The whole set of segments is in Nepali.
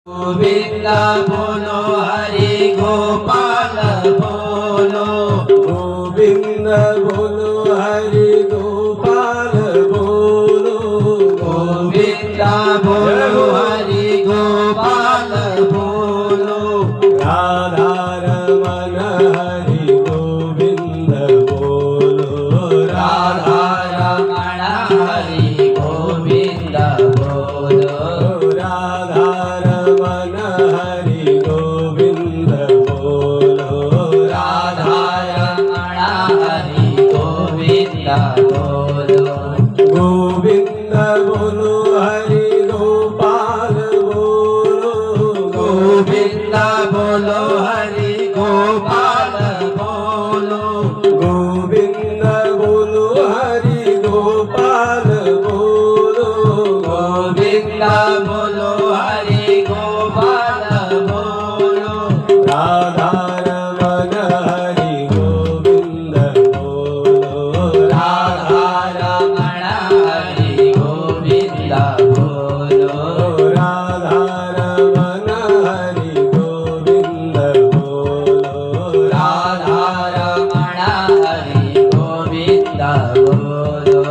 गोविंद बोलो हरि गोपाल बोलो गोविंद बोलो हरि गोपाल बोलो गोविंद बोलो हरि गोपाल बोलो राधा रमण हरि गोविंद बोलो राधा रमण हरि गोविंद बोलो राधा रमण हरि गोविंद बोलो राधा रमण हरि गोविंद बोलो गोविंद बोलो हरि गोपाल बोलो गोविंद बोलो हरि गोपाल बोलो गोविंद बोलो हरि गोपाल बोलो गोविंद बोलो हरि गोपाल बोलो राधा रमण हरि गोविंद बोलो राधा रमण हरि गोविंद बोलो राधा रमण हरि गोविंद बोलो राधा रमण हरि गोविंद बोलो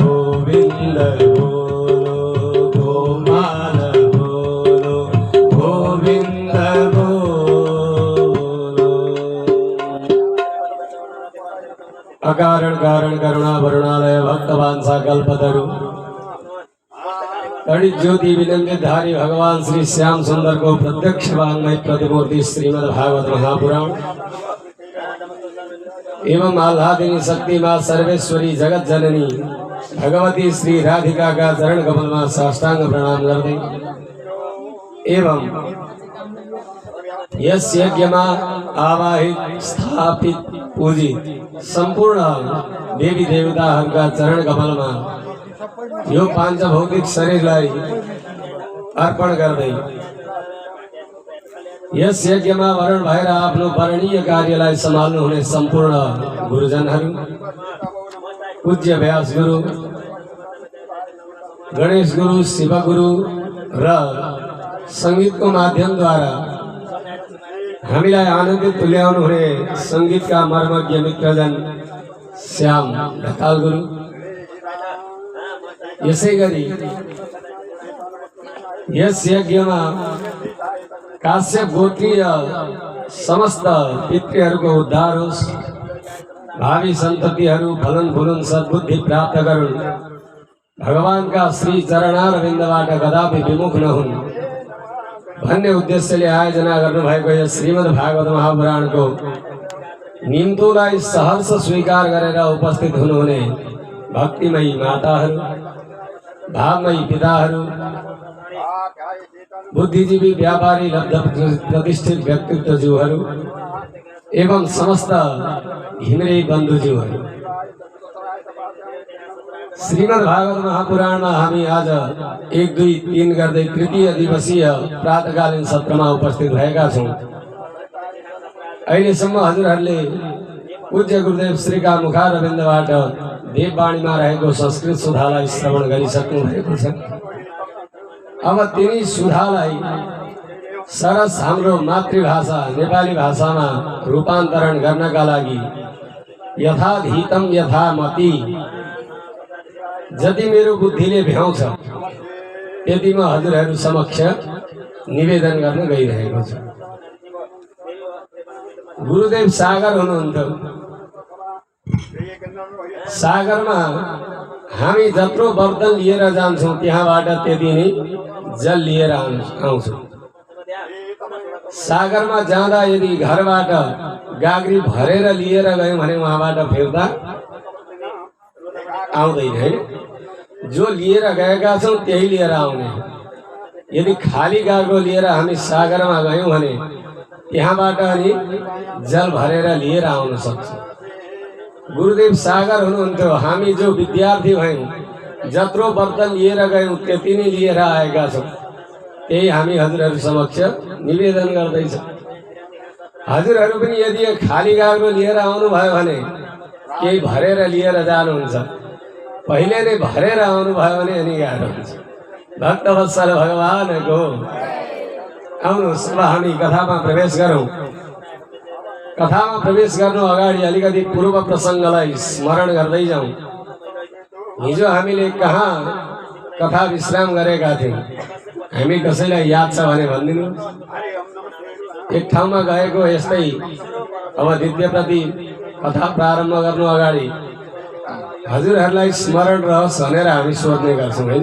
गोविंद बोलो गोपाल बोलो गोविंद बोलो अकारण कारण करुणा वरुणालय भक्तवान कल्पतरु तड़ित ज्योति विलंबित धारी भगवान श्री श्याम सुंदर को प्रत्यक्ष वांगमय प्रतिमूर्ति श्रीमद् भागवत महापुराण एवं आह्लादिनी शक्ति माँ सर्वेश्वरी जगत जननी भगवती श्री राधिका का चरण कमल में साष्टांग प्रणाम कर दे एवं यश यज्ञ में आवाहित स्थापित पूजित संपूर्ण देवी देवता का चरण कमल में यो पांचभौतिक शरीर लाई अर्पण कर दे यस यज्ञ में वरण भएर आफ्नो वर्णीय कार्यलाई सम्हाल्नु हुने सम्पूर्ण गुरुजनहरू पूज्य व्यास गुरु गणेश गुरु शिव गुरु र संगीतको माध्यमद्वारा हामीलाई आनन्दित तुल्याउनु हुने संगीतका मर्मज्ञ मित्रजन श्याम ढकाल गुरु यसै गरी यस यज्ञमा काश्यप गोत्रीय समस्त पितृहरूको उद्धार होस् भावी सन्ततिहरू फलन फुलुन सद्बुद्धि प्राप्त गरून् भगवानका श्री चरणारविन्दबाट कदापि विमुख नहुन् भन्ने उद्देश्यले आयोजना गर्नुभएको यस श्रीमद् भागवत महापुराणको निम्तोलाई सहर्ष स्वीकार गरेर उपस्थित हुनुहुने भक्तिमयी माताहरू भावमयी पिताहरू बुद्धिजीवी व्यापारी लब्ध प्रतिष्ठित व्यक्तित्वज्यूहरू एवं समस्त घिमिरे बन्धुज्यूहरू श्रीमद् भागवत महापुराणमा हामी आज 1, 2, 3 गर्दै तृतीय दिवसीय प्रातकालीन सत्रमा उपस्थित भएका छौं। अहिलेसम्म हजुरहरूले पूज्य गुरुदेव श्रीका मुखारविन्दबाट देववाणीमा रहेको संस्कृत सुधालाई श्रवण गरिसक्नु भएको छ। अब तिनी सुधालाई सरस हाम्रो मातृभाषा नेपाली भाषामा रूपान्तरण गर्नका लागि यथाधीतम यथामति जति मेरो बुद्धिले भ्याउँछ त्यति म हजुरहरू समक्ष निवेदन गर्न गइरहेको छु। गुरुदेव सागर हुनुहुन्थ्यो। सागरमा हामी जत्रो बर्तन लिएर जान्छौं त्यहाँबाट त्यति नै जल लिएर आउँछौं। सागरमा जाँदा यदि घरबाट गाग्री भरेर लिएर गयौं भने वहाँबाट फिर्ता आउँदैन है। जो लिएर गएका छौं त्यही लिएर आउने। यदि खाली गाग्रो लिएर हामी सागरमा गयौं भने त्यहाँबाट अनि जल भरेर लिएर आउन सक्छौं। गुरुदेव सागर हुनुहुन्थ्यो। हामी जो विद्यार्थी भयौं जत्रो बर्तन लिएर गयौं त्यति नै लिएर आएका छौं। त्यही हामी हजुरहरू समक्ष निवेदन गर्दैछौं। हजुरहरू पनि यदि खाली गाग्रो लिएर आउनु भयो भने केही भरेर लिएर जानुहुन्छ। पहिले नै भरेर आउनु भयो भने अनि गाह्रो हुन्छ। भक्तवत्सल भगवान को आउनुहोस् अब हामी कथामा प्रवेश गरौँ। कथामा प्रवेश गर्नु अगाडि अलिकति पूर्व प्रसङ्गलाई स्मरण गर्दै जाउँ। हिजो हामीले कहाँ कथा विश्राम गरेका थियौँ? हामी कसैलाई याद छ भने भनिदिनु। एक ठाउँमा गएको यस्तै अब द्वितीयप्रति कथा प्रारम्भ गर्नु अगाडि हजुरहरूलाई स्मरण रहोस् भनेर हामी सोध्ने गर्छौँ है।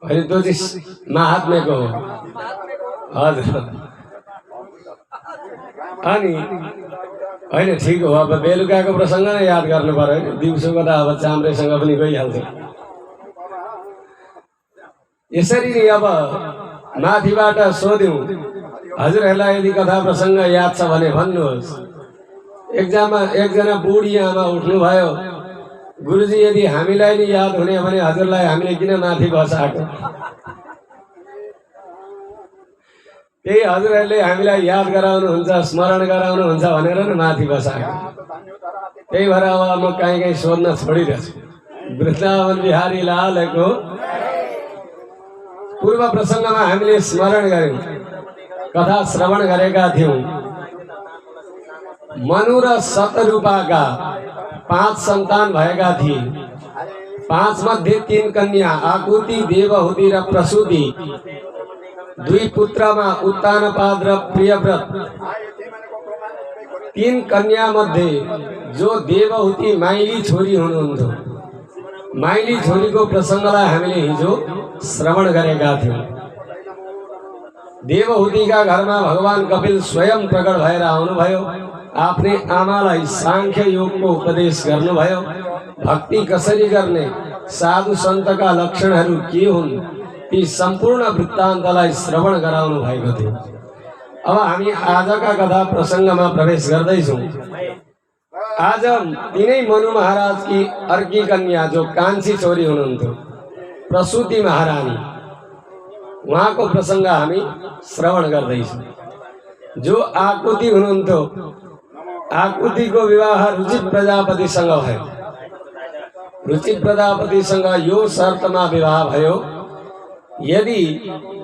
होइन त्यो चाहिँ महात्म्यको हो। हजुर अनि होइन ठिक हो। अब बेलुकाको प्रसङ्ग नै याद गर्नु पर्यो होइन। दिउँसोको त अब चाम्रेसँग पनि गइहाल्छ। यसरी नै अब माथिबाट सोध्यौँ हजुरहरूलाई यदि कथा प्रसङ्ग याद छ भने भन्नुहोस्। एकजना बुढी आमा उठ्नुभयो, गुरुजी यदि हामीलाई नि याद हुने भने हजुरलाई हामीले किन माथि बसाएको? त्यही हजुरहरूले हामीलाई याद गराउनुहुन्छ, स्मरण गराउनुहुन्छ भनेर नि माथि बसाएको। त्यही भएर अब म कहीँ कहीँ सोध्न छोडिरहेछु। वृन्दावन बिहारी लालको पूर्व प्रसङ्गमा हामीले स्मरण गर्यौँ, कथा श्रवण गरेका थियौँ। मनु र शतरूपाका 5 सन्तान भएका थिए। 5 मध्ये 3 कन्या आकुति, देवहुति र प्रसूति। 2 पुत्रमा उत्तानपाद र प्रियव्रत। 3 कन्या मध्ये जो देवहुति माइली छोरी हुनुहुन्थ्यो, माइली छोरीको प्रसङ्गलाई हामीले हिजो श्रवण गरेका थियौँ। देवहुतिका घरमा भगवान कपिल स्वयं प्रकट भएर आउनुभयो। आफ्नै आमालाई सांख्य योगको उपदेश गर्नुभयो। भक्ति कसरी गर्ने, साधु सन्तका लक्षणहरू के हुन्, ती सम्पूर्ण वृत्तान्तलाई श्रवण गराउनु भएको थियो। अब हामी आजका कथा प्रसङ्गमा प्रवेश गर्दैछौँ। आज तिनै मनु महाराजकी अर्की कन्या जो कान्छी छोरी हुनुहुन्थ्यो, प्रसूति महारानी, उहाँको प्रसङ्ग हामी श्रवण गर्दैछौँ। जो आकुति हुनुहुन्थ्यो, आकुतिको विवाह रुचित प्रजापतिसँग भयो। रुचित प्रजापतिसँग यो शर्तमा विवाह भयो, यदि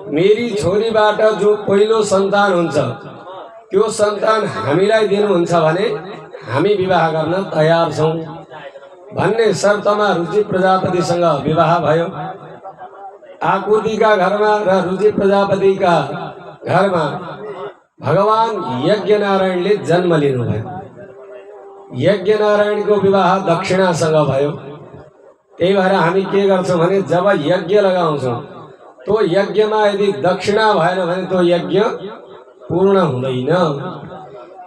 मेरी छोरीबाट जो पहिलो सन्तान हुन्छ त्यो सन्तान हामीलाई दिनुहुन्छ भने हामी विवाह गर्न तयार छौँ भन्ने शर्तमा रुचित प्रजापतिसँग विवाह भयो। आकुतिका घरमा र रुचित प्रजापतिका घरमा भगवान यज्ञनारायणले जन्म लिनुभयो। यज्ञनारायणको विवाह दक्षिणासँग भयो। त्यही भएर हामी के गर्छौँ भने जब यज्ञ लगाउँछौँ तो यज्ञमा यदि दक्षिणा भएन भने तो यज्ञ पूर्ण हुँदैन।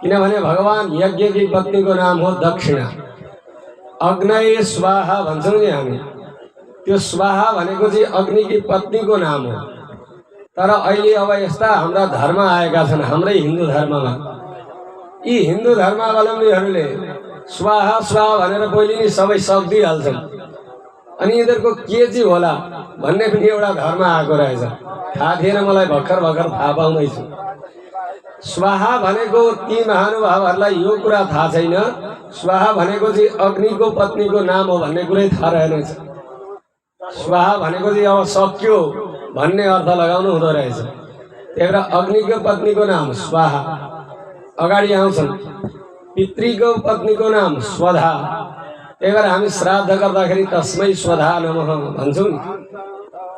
किनभने भगवान यज्ञकी पत्नीको नाम हो दक्षिणा। अग्नये स्वाहा भन्छौँ नि हामी, त्यो स्वाहा भनेको चाहिँ अग्निकी पत्नीको नाम हो। तर अहिले अब यस्ता हाम्रा धर्म आएका छन् हाम्रै हिन्दू धर्ममा। यी हिन्दू धर्मावलम्बीहरूले स्वाहा स्वाहा भनेर पहिले नि सबै सक्दिहाल्छन्। अनि यिनीहरूको के चाहिँ होला भन्ने पनि एउटा धर्म आएको रहेछ। थाहा थिएन मलाई, भर्खर थाहा पाउँदैछु। स्वाहा भनेको ती महानुभावहरूलाई यो कुरा थाहा छैन, स्वाहा भनेको चाहिँ अग्निको पत्नीको नाम हो भन्ने कुरै थाहा रहेनछ। स्वाहा भनेको चाहिँ अब सक्यो भन्ने अर्थ लगाउनु हुँदो रहेछ। त्यही भएर अग्निको पत्नीको नाम स्वाहा। अगाडि आउँछन् पितृको पत्नीको नाम स्वधा। त्यही भएर हामी श्राद्ध गर्दाखेरि तस्मै स्वधा नमः भन्छौँ नि।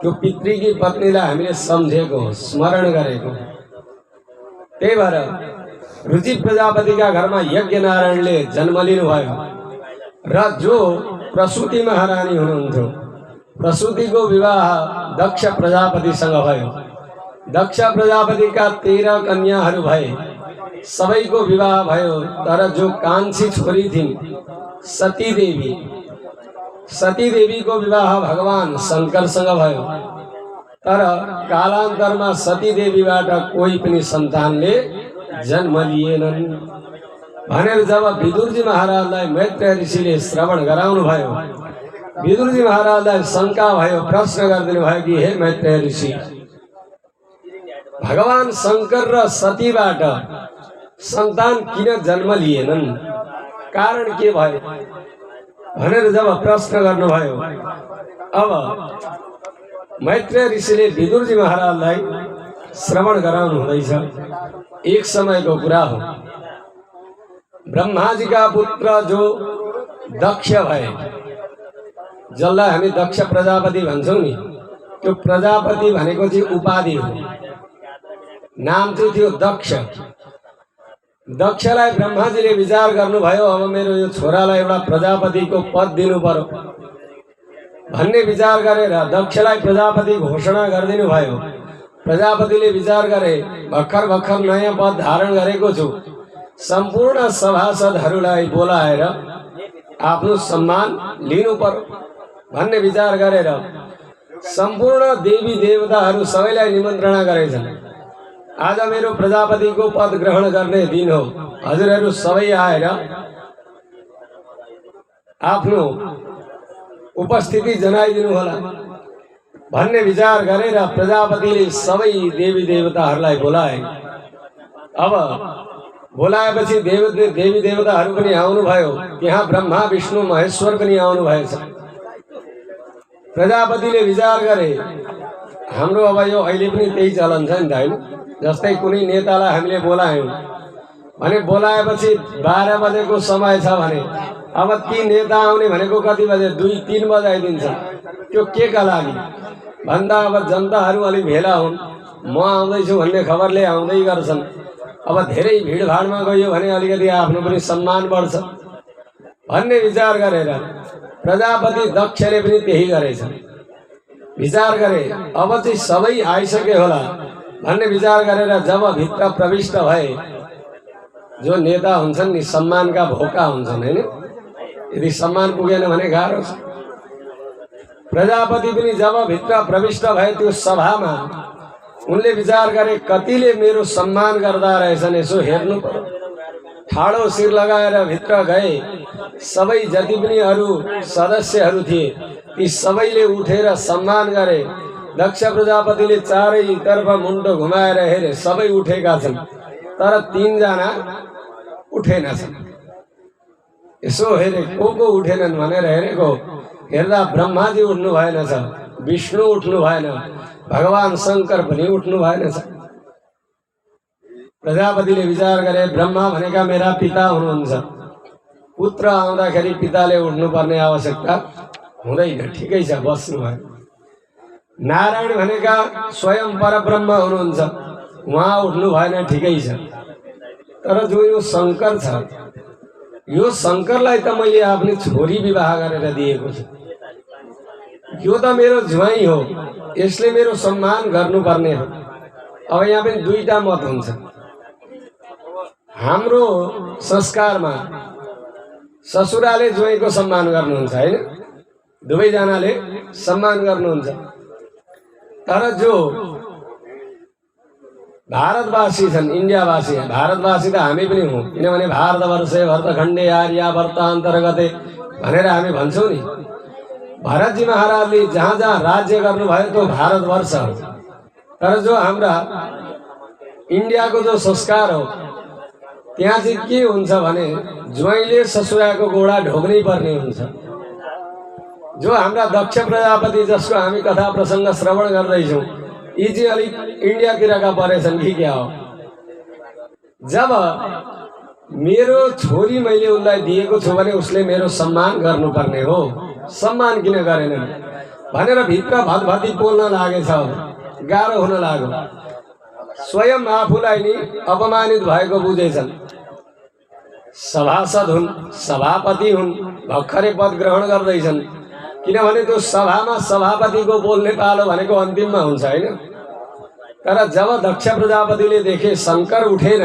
त्यो पितृकी पत्नीलाई हामीले सम्झेको, स्मरण गरेको। त्यही भएर रुचित प्रजापतिका घरमा यज्ञनारायणले जन्म लिनुभयो र जो प्रसूति महारानी हुनुहुन्थ्यो, प्रसूतिको विवाह दक्ष प्रजापतिसँग भयो। दक्ष प्रजापतिका 13 कन्याहरू भए, सबैको विवाह भयो। तर जो कान्छी छोरी थिइन् सती देवी, सती देवीको विवाह भगवान शङ्करसँग भयो। तर कालान्तरमा सती देवीबाट कोही पनि सन्तानले जन्म लिएनन् भनेर जब विदुरजी महाराजलाई मैत्रेय ऋषिले श्रवण गराउनु भयो, विदुरजी महाराजलाई शङ्का भयो, प्रश्न गरिदिनु भयो कि हे मैत्रेय ऋषि, भगवान शङ्कर र सतीबाट सन्तान किन जन्म लिएनन्, कारण के भयो भनेर जब प्रश्न गर्नुभयो, अब मैत्रेय ऋषिले विदुरजी महाराजलाई श्रवण गराउनु हुँदैछ। एक समयको कुरा हो, ब्रह्माजीका पुत्र जो दक्ष भए, जसलाई हामी दक्ष प्रजापति भन्छौँ नि, त्यो प्रजापति भनेको चाहिँ उपाधि हो, नाम चाहिँ थियो दक्ष। दक्षलाई ब्रह्माजीले विचार गर्नुभयो, अब मेरो यो छोरालाई एउटा प्रजापतिको पद दिनु पर्यो भन्ने विचार गरेर दक्षलाई प्रजापति घोषणा गरिदिनु भयो। प्रजापतिले विचार गरे, भर्खर भर्खर नयाँ पद धारण गरेको छु, सम्पूर्ण सभासदहरूलाई बोलाएर आफ्नो सम्मान लिनु पर्यो भन्ने विचार गरेर सम्पूर्ण देवी देवताहरू सबैलाई निमन्त्रणा गरेछन्। आज मेरो प्रजापतिको पद ग्रहण गर्ने दिन हो, हजुरहरू सबै आएर आफ्नो उपस्थिति जनाइदिनु होला भन्ने विचार गरेर प्रजापतिले सबै देवी देवताहरूलाई बोलाए। अब बोलाएपछि देवी देवताहरू पनि आउनुभयो, त्यहाँ ब्रह्मा विष्णु महेश्वर पनि आउनु भएछ। प्रजापतिले विचार गरे, हाम्रो अब यो अहिले पनि त्यही चलन छ नि त होइन, जस्तै कुनै नेतालाई हामीले बोलायौँ भने बोलाएपछि 12 बजेको समय छ भने अब ती नेता आउने भनेको कति बजे, 2-3 बजे आइदिन्छ। त्यो के का लागि भन्दा अब जनताहरू अलिक भेला हुन्, म आउँदैछु भन्ने खबरले आउँदै गर्छन्। अब धेरै भिडभाडमा गयो भने अलिकति आफ्नो पनि सम्मान बढ्छ भन्ने विचार गरेर प्रजापति दक्षले पनि त्यही गरेछ। विचार गरे, अब चाहिँ सबै आइसके होला भन्ने विचार गरेर जब भित्र प्रविष्ट भए, जो नेता हुन्छन् नि सम्मानका भोका हुन्छन् हैन, यदि सम्मान पुगेन भने गाह्रो छ। प्रजापति पनि जब भित्र प्रविष्ट भए त्यो सभामा, उनले विचार गरे कतिले मेरो सम्मान गर्दा रहेछन्, यसो हेर्नु पर्यो। ठाडो शिर लगाएर भित्र गए, सबै जति पनि अरू सदस्यहरू थिए ती सबैले उठेर सम्मान गरे। दक्ष प्रजापतिले चारैतर्फ मुन्टो घुमाएर हेरे, सबै उठेका छन् तर 3 जना उठेनछन्। यसो हेरे को उठेनन् भनेर हेरेको, हेर्दा ब्रह्माजी उठ्नु भएनछ, विष्णु उठ्नु भएन, भगवान शंकर पनि उठ्नु भएनछ। प्रजापतिले विचार गरे, ब्रह्मा भनेका मेरा पिता हुनुहुन्छ, पुत्र आउँदाखेरि पिताले उठ्नुपर्ने आवश्यकता हुँदैन, ठिकै छ बस्नु भयो। नारायण भनेका स्वयं परब्रह्म हुनुहुन्छ, उहाँ उठ्नु भएन, ठिकै छ। तर जो यो शंकर छ, यो शंकरलाई त मैले आफ्नो छोरी विवाह गरेर दिएको छु, यो त मेरो ज्वाइँ हो, यसले मेरो सम्मान गर्नुपर्ने हो। अब यहाँ पनि 2टा मत हुन्छ। हाम्रो संस्कारमा ससुराले ज्वाइँको सम्मान गर्नुहुन्छ हैन, दुवैजनाले सम्मान गर्नुहुन्छ। तर जो भारतवासी छन्, इन्डियावासी, भारतवासी त हामी पनि हौँ, किनभने भारतवर्षे भरतखण्डे आर्यावर्तान्तर्गते भनेर हामी भन्छौँ नि। भरतजी महाराजले जहाँ जहाँ राज्य गर्नुभयो त्यो भारतवर्ष हो। तर जो हाम्रा इन्डियाको जो संस्कार हो, त्यहाँ चाहिँ के हुन्छ भने ज्वाइँले ससुराको गोडा ढोग्नै पर्ने हुन्छ। जो हाम्रा दक्ष प्रजापति जसको हामी कथा प्रसङ्ग श्रवण गर्दैछौँ, यी चाहिँ अलिक इन्डियातिरका परेछन् कि क्या हो। जब मेरो छोरी मैले उसलाई दिएको छु भने उसले मेरो सम्मान गर्नुपर्ने हो, सम्मान किन गरेनन् भनेर भित्र भतभती बोल्न लागेछ, गाह्रो हुन लाग्यो। स्वयं आफूलाई नि अपमानित भएको बुझेछन्। सभासद हुन्, सभापति हुन्, भर्खरै पद ग्रहण गर्दैछन्, किनभने त्यो सभामा सभापतिको बोल्ने पालो भनेको अन्तिममा हुन्छ हैन। तर जब दक्ष प्रजापतिले देखे शंकर उठेन,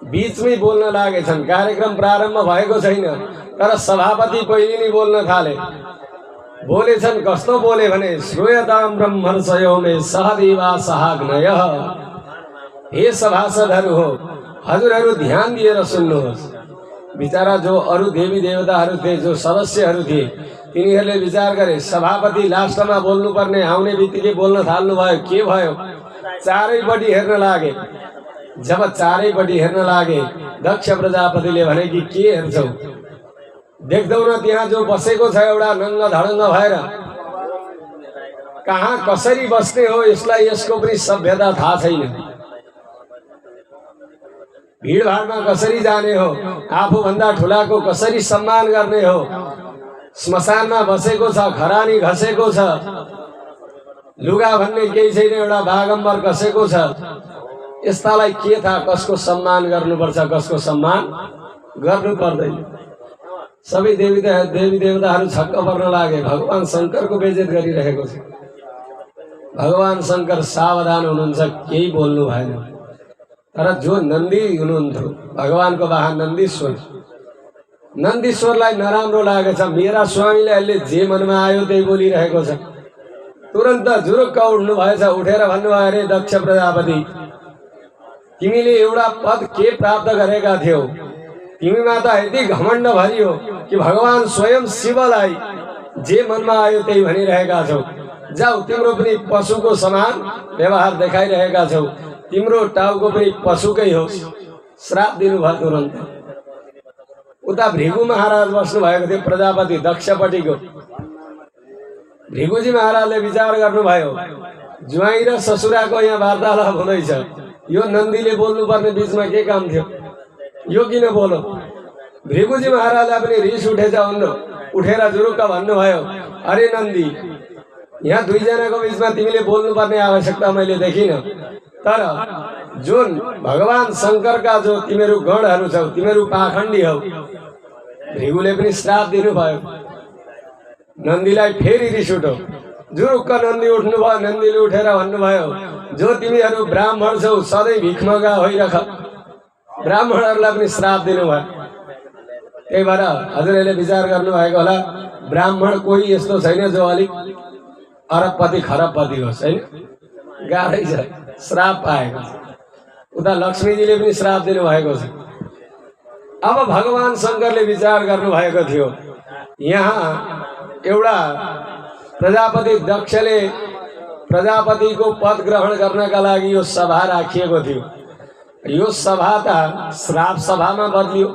बीचमै बोल्न लागेछन्, कार्यक्रम प्रारम्भ भएको छैन, तर सभापति पहिले नै बोल्न थाले। बोलेछन्, कस्तो बोले भने श्रूयतां ब्रह्मर्षयो मे सहदेवा सहाग्नयः। हे सभासदहरू हो, हजुरहरू ध्यान दिएर सुन्नुहोस्। बिचारा जो अरू देवी देवताहरू थिए, जो सदस्यहरू थिए, तिनीहरूले विचार गरे सभापति लास्टमा बोल्नुपर्ने, आउने बित्तिकै बोल्न थाल्नु भयो, के भयो? चारैपट्टि हेर्न लागे। जब चारैपट्टि हेर्न लागे, दक्ष प्रजापतिले भने कि के हेर्छौ, देख्दैनौ त्यहाँ जो बसेको छ एउटा नङ्ग धडङ्ग भएर, कहाँ कसरी बस्ने हो यसलाई यसको पनि सभ्यता थाहा छैन। भिडभाडमा कसरी जाने हो, आफूभन्दा ठुलाको कसरी सम्मान गर्ने हो, श्मशानमा बसेको छ, खरानी घसेको छ, लुगा भन्ने केही छैन, एउटा बागम्बर कसेको छ। यस्तालाई के थाहा कसको सम्मान गर्नुपर्छ, कसको सम्मान गर्नु पर्दैन। सबै देवी देवताहरू छक्क पर्न लागे, भगवान शङ्करको बेइज्जत गरिरहेको छ। भगवान शङ्कर सावधान हुनुहुन्छ, केही बोल्नु भएन। तर जो नन्दी हुनुहुन्थ्यो, भगवानको वाहन नन्दीश्वर, नन्दीश्वरलाई नराम्रो लागेछ। मेरा स्वामीले अहिले जे मनमा आयो त्यही बोलिरहेको छ। तुरन्त जुरुक्क उठ्नु भएछ, उठेर भन्नुभयो, अरे दक्ष प्रजापति, तिमीले एउटा पद के प्राप्त गरेका थियौ? तिमीमा त यति घमण्ड भरियो कि भगवान स्वयं शिवलाई जे मनमा आयो त्यही भनिरहेका छौ। जाऊ, तिम्रो पनि पशुको समान व्यवहार देखाइरहेका छौ, तिम्रो टाउको पनि पशुकै हो। श्राप दिनुभयो तुरन्त। उता भृगु महाराज बस्नु भएको थियो, प्रजापति दक्षपट्टिको। भृगुजी महाराजले विचार गर्नुभयो, ज्वाइँ र ससुराको यहाँ वार्तालाप हुँदैछ, यो नन्दीले बोल्नुपर्ने बिचमा के काम थियो, यो किन बोलो? भृगुजी महाराजलाई पनि रिस उठेछ। उठेर जुरुक्क भन्नुभयो, अरे नन्दी, यहाँ दुईजनाको बिचमा तिमीले बोल्नुपर्ने आवश्यकता मैले देखिन। तर जुन भगवान शङ्करका जो तिमीहरू गणहरू छौ, तिमीहरू पाखण्डी हौ। भृगुले पनि श्राप दिनुभयो। नन्दीलाई फेरि रिस उठो। जुरुक्क नन्दी उठ्नुभयो। नन्दीले उठेर भन्नुभयो, जो तिमीहरू ब्राह्मण छौ, सधैँ भिखमगा होइरख। ब्राह्मणहरूलाई पनि श्राप दिनुभयो। त्यही भएर हजुरहरूले विचार गर्नुभएको होला, ब्राह्मण कोही यस्तो छैन जो अलिक अरबपति खरबपति होस्, होइन? गाह्रै छ, श्राप पाएको छ। उता लक्ष्मीजीले पनि श्राप दिनुभएको छ। अब भगवान शङ्करले विचार गर्नुभएको थियो, यहाँ एउटा प्रजापति दक्षले प्रजापतिको पद ग्रहण गर्नका लागि यो सभा राखिएको थियो। यो सभा त श्राप सभामा बदलियो।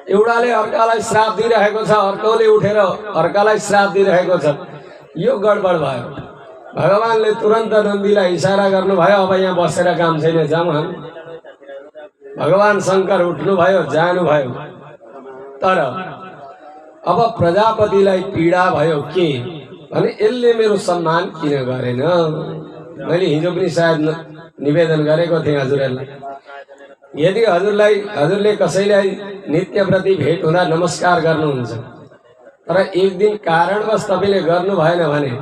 एउटाले अर्कालाई श्राप दिइरहेको छ, अर्कोले उठेर अर्कालाई श्राप दिइरहेको छ। यो गडबड भयो। भगवानले तुरन्त नन्दीलाई इसारा गर्नुभयो, अब यहाँ बसेर काम छैन, जाउँ हामी। भगवान शङ्कर उठ्नुभयो, जानुभयो। तर अब प्रजापतिलाई पीडा भयो के भने यसले मेरो सम्मान किन गरेन? मैले हिजो पनि सायद निवेदन गरेको थिएँ हजुरहरूलाई, यदि हजुरले कसैलाई नित्यप्रति भेट हुँदा नमस्कार गर्नुहुन्छ, तर एक दिन कारणवश तपाईँले गर्नु भएन भने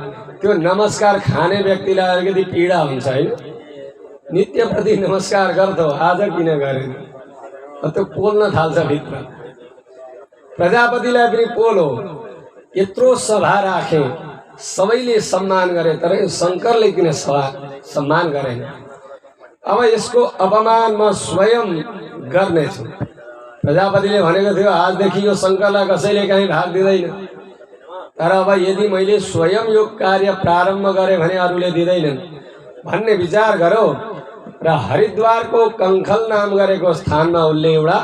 त्यो नमस्कार खाने व्यक्तिलाई अलिकति पीडा हुन्छ, होइन? नित्यप्रति नमस्कार गर्थ्यो, आज किन गरेन? त्यो पोल्न थाल्छ भित्र। प्रजापतिलाई पनि पोलो। यत्रो सभा राखे, सबैले सम्मान गरे, तर यो शङ्करले किन सम्मान गरेन? अब यसको अपमान म स्वयं गर्नेछु। प्रजापतिले भनेको थियो, आजदेखि यो शङ्करलाई कसैले कहीँ भाग दिँदैन। तर अब यदि मैले स्वयं यो कार्य प्रारम्भ गरेँ भने अरूले दिँदैनन् भन्ने विचार गरौँ र हरिद्वारको कङ्खल नाम गरेको स्थानमा उसले एउटा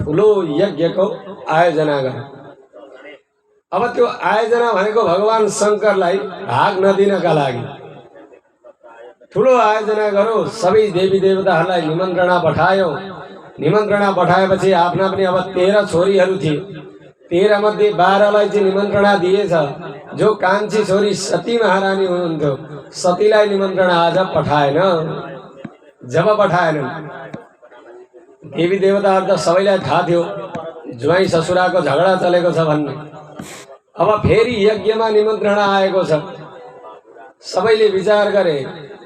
ठुलो यज्ञको आयोजना गरे। अब त्यो आयोजना भनेको भगवान शङ्करलाई भाग नदिनका लागि ठुलो आयोजना गरौँ। सबै देवी देवताहरूलाई निमन्त्रणा पठायो। निमन्त्रणा पठाएपछि आफ्ना पनि अब 13 छोरीहरू थिए। 13 मध्ये 12लाई चाहिँ निमन्त्रणा दिएछ। जो कान्छी छोरी सती महारानी हुनुहुन्थ्यो, सतीलाई निमन्त्रणा आज पठाएन। जब पठाएनन्, देवी देवताहरू त सबैलाई थाहा थियो ज्वाइँ ससुराको झगडा चलेको छ भन्ने। अब फेरि यज्ञमा निमन्त्रणा आएको छ। सबैले विचार गरे,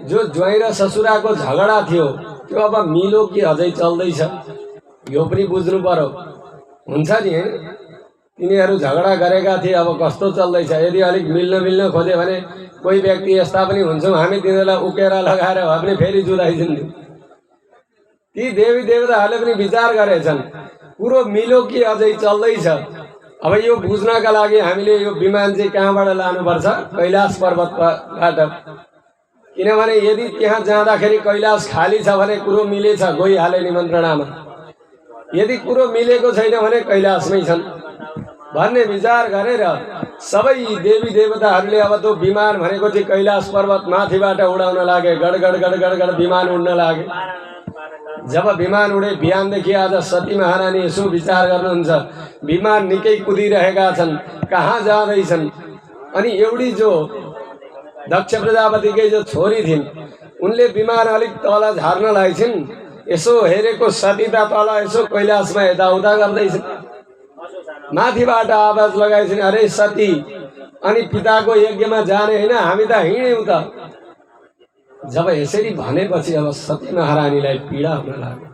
जो ज्वाइँ र ससुराको झगडा थियो त्यो अब मिलो कि अझै चल्दैछ, यो पनि बुझ्नु पर्यो। हुन्छ नि, होइन? तिनीहरू झगडा गरेका थिए, अब कस्तो चल्दैछ? यदि अलिक मिल्न खोजे भने कोही व्यक्ति यस्ता पनि हुन्छौँ, हामी तिनीहरूलाई उकेर लगाएर भए पनि फेरि जुदाइदिन्थ्यौँ। ती देवी देवताहरूले पनि विचार गरेछन्, कुरो मिलो कि अझै चल्दैछ। अब यो बुझ्नका लागि हामीले यो विमान चाहिँ कहाँबाट लानुपर्छ? कैलाश पर्वतबाट। किनभने यदि त्यहाँ जाँदाखेरि कैलाश खाली छ भने कुरो मिलेछ, गइहाले निमन्त्रणामा। यदि कुरो मिलेको छैन भने कैलाशमै छन् भन्ने विचार गरेर सबै देवी देवताहरूले अब त्यो विमान भनेको चाहिँ कैलाश पर्वत माथिबाट उडाउन लागे। गडगड गडगड गड विमान उड्न लागे। जब विमान उडे बिहानदेखि आज सती महारानी यसो विचार गर्नुहुन्छ, विमान निकै कुदिरहेका छन्, कहाँ जाँदैछन्। अनि एउटी जो दक्ष प्रजापतिकै जो छोरी थिइन् उनले विमान अलिक तल झार्नलाई छिन्। यसो हेरेको सती त तल यसो कैलाशमा यताउता गर्दैछन्। माथिबाट आवाज लगाइछन्, अरे सती, अनि पिताको यज्ञमा जाने होइन, हामी त हिँड्यौँ त। जब यसरी भनेपछि अब सती महारानीलाई पीडा हुन लाग्यो।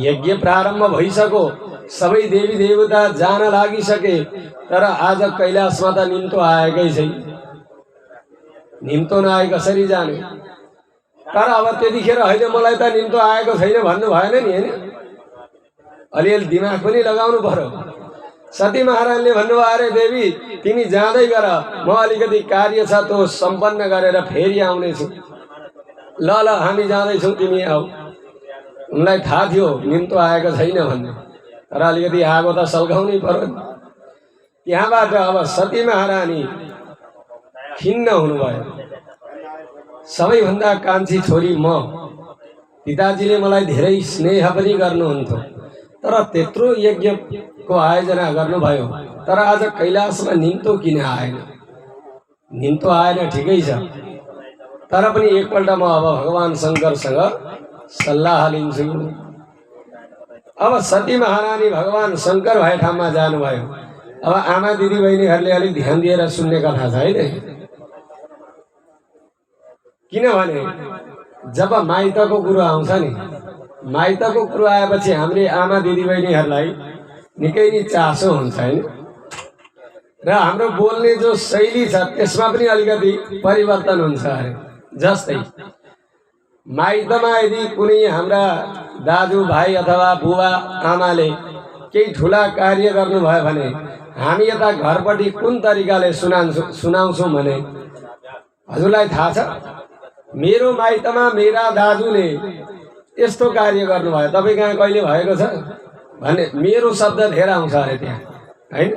यज्ञ प्रारम्भ भइसक्यो, सबै देवी देवता जान लागिसके, तर आज कैलाशमा त निम्तो आएकै छैन। निम्तो नआए कसरी जाने? तर अब त्यतिखेर होइन मलाई त निम्तो आएको छैन भन्नु भएन नि, होइन? अलिअलि दिमाग पनि लगाउनु पर्यो। सती महारानीले भन्नुभयो, अरे देवी तिमी जाँदै गर, म अलिकति कार्य छ त्यो सम्पन्न गरेर फेरि आउनेछु। ल ल हामी जाँदैछौँ, तिमी आऊ। उनलाई थाहा थियो निम्तो आएको छैन भन्ने, तर अलिकति आगो त सल्काउनै पर्यो। त्यहाँबाट अब सती महारानी खिन्न हुनुभयो। सबैभन्दा कान्छी छोरी म, पिताजीले मलाई धेरै स्नेह पनि गर्नुहुन्थ्यो, तर त्यत्रो यज्ञको आयोजना गर्नुभयो, तर आज कैलाशमा निम्तो किन आएन? निम्तो आएन ठिकै छ, तर पनि एकपल्ट म अब भगवान शङ्करसँग सल्लाह लिन्छु। अब सती महारानी भगवान शङ्कर भए ठाउँमा जानुभयो। अब आमा दिदी बहिनीहरूले अलिक ध्यान दिएर सुन्ने कथा छ है। किनभने जब माइतको कुरो आउँछ नि, माइतको कुरो आएपछि हामीले आमा दिदी बहिनीहरूलाई निकै नै चासो हुन्छ हैन। र हाम्रो बोल्ने जो शैली छ त्यसमा पनि अलिकति परिवर्तन हुन्छ अरे। जस्तै माइतमा यदि कुनै हाम्रा दाजुभाइ अथवा बुबा आमाले केही ठुला कार्य गर्नुभयो भने हामी यता घरपट्टि कुन तरिकाले सुनाउँछौँ भने, हजुरलाई थाहा छ मेरो माइतमा मेरा दाजुले यस्तो कार्य गर्नुभयो, तपाईँ कहाँ कहिले भएको छ भने मेरो शब्द धेर आउँछ अरे त्यहाँ, हैन?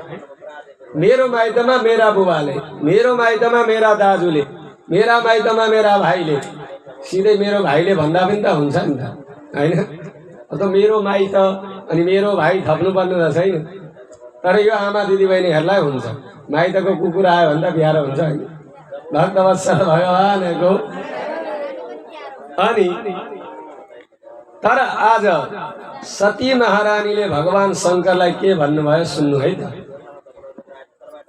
मेरो माइतमा मेरा बुबाले, मेरो माइतमा मेरा दाजुले, मेरा माइतमा मेरा भाइले, सिधै मेरो भाइले भन्दा पनि त हुन्छ नि त, हैन? त मेरो माइत अनि मेरो भाइ थप्नुपर्ने त छैन। तर यो आमा दिदी बहिनीहरूलाई हुन्छ। माइतको कुकुर आयो भने त प्यारो हुन्छ हैन? भक्तवत्सल भगवानको। अनि तर आज सती महारानीले भगवान शङ्करलाई के भन्नुभयो सुन्नु है त।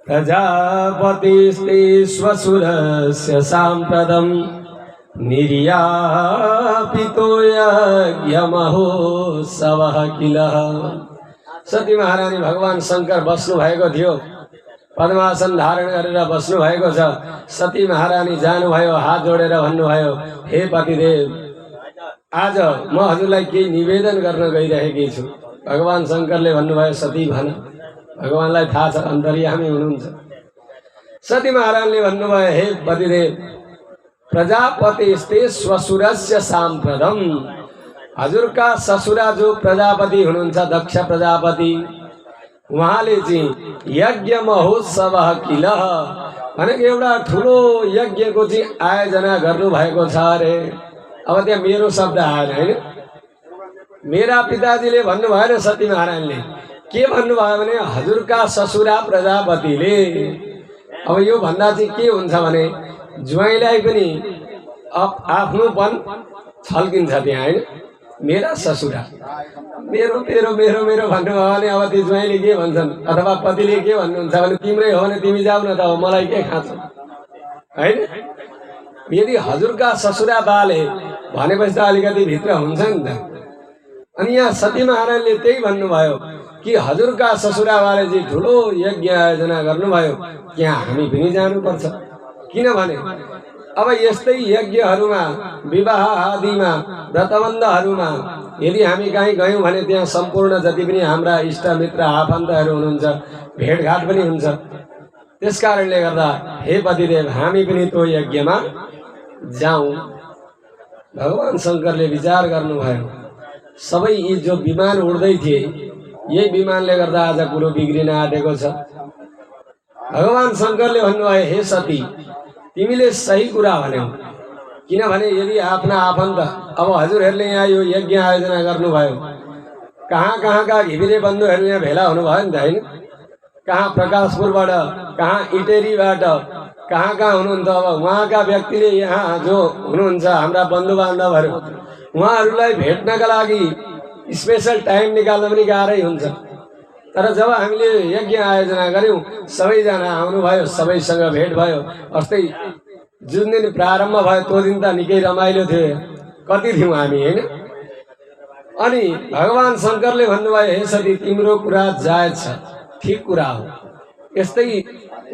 प्रजापतिस्ते स्वसुरस्य साम्प्रदम् निर्यापितो यज्ञमहोत्सवः किल। सती महारानी भगवान शङ्कर बस्नु भएको थियो, पद्मासन धारण गरेर बस्नु भएको छ। सती महारानी जानुभयो, हात जोडेर भन्नुभयो, हे पतिदेव, आज म हजुरलाई केही निवेदन गर्न गइरहेकी छु। भगवान शङ्करले भन्नुभयो, सती भन। भगवानलाई थाहा छ, अन्तर्यामी हुनुहुन्छ। सती महारानीले भन्नुभयो, हे पतिदेव, प्रजापतिस्ते स्वसुरस्य साम्प्रदम्। हजुरका ससुरा जो प्रजापति हुनुहुन्छ, दक्ष प्रजापति, उहाँले चाहिँ यज्ञ महोत्सव किल भनेको एउटा ठुलो यज्ञको चाहिँ आयोजना गर्नुभएको छ अरे। अब त्यहाँ मेरो शब्द आएन हैन। मेरा पिताजीले भन्नुभयो र सती महारानीले के भन्नुभयो भने हजुरका ससुरा प्रजापतिले। अब यो भन्दा चाहिँ के हुन्छ भने ज्वाइँलाई पनि आफ्नोपन छल्किन्छ त्यहाँ हैन। मेरा ससुरा, मेरो मेरो मेरो मेरो भन्नुभयो भने अब ती ज्वाइँले के भन्छन् अथवा पतिले के भन्नुहुन्छ भने तिम्रै हो भने तिमी जाऊ न त, मलाई के खाँचो हैन। यदि हजुरका ससुरा बाले भनेपछि त अलिकति भित्र हुन्छ नि त। अनि यहाँ सती महाराजले त्यही भन्नुभयो कि हजुरका ससुरा बाले चाहिँ ठुलो यज्ञ आयोजना गर्नुभयो, त्यहाँ हामी पनि जानुपर्छ। किनभने अब यस्तै यज्ञहरूमा, विवाह आदिमा, व्रतबन्धहरूमा यदि हामी कहीँ गयौँ भने त्यहाँ सम्पूर्ण जति पनि हाम्रा इष्टमित्र आफन्तहरू हुनुहुन्छ, भेटघाट पनि हुन्छ। त्यस कारणले गर्दा हे पतिदेव, हामी पनि त्यो यज्ञमा जाउँ। भगवान शङ्करले विचार गर्नुभयो, सबै यी जो विमान उड्दै थिए, यही विमानले गर्दा आज कुरो बिग्रिन आँटेको छ। भगवान शंकरले भन्नुभयो हे सती तिमीले सही कुरा भन्यौ किनभने यदि आफ्ना आफन्त अब हजुरहरूले यहाँ यो यज्ञ आयोजना गर्नुभयो कहाँ कहाँका घिमिरे बन्धुहरू यहाँ भेला हुनुभयो नि त होइन कहाँ प्रकाशपुरबाट कहाँ इटेरीबाट कहाँ कहाँ हुनुहुन्छ अब उहाँका व्यक्तिले यहाँ जो हुनुहुन्छ हाम्रा बन्धु बान्धवहरू उहाँहरूलाई भेट्नका लागि स्पेसल टाइम निकाल्न पनि गाह्रै हुन्छ तर जब हामीले यज्ञ आयोजना गर्यौं सबैजना आउनुभयो सबैसँग भेट भयो अस्ति जुन दिन प्रारम्भ भयो त्यो दिन त निकै रमाइलो थियो कति थियौं हामी हैन अनि भगवान शंकरले भन्नुभयो हे सती तिम्रो कुरा जायज छ ठीक कुरा हो यस्तै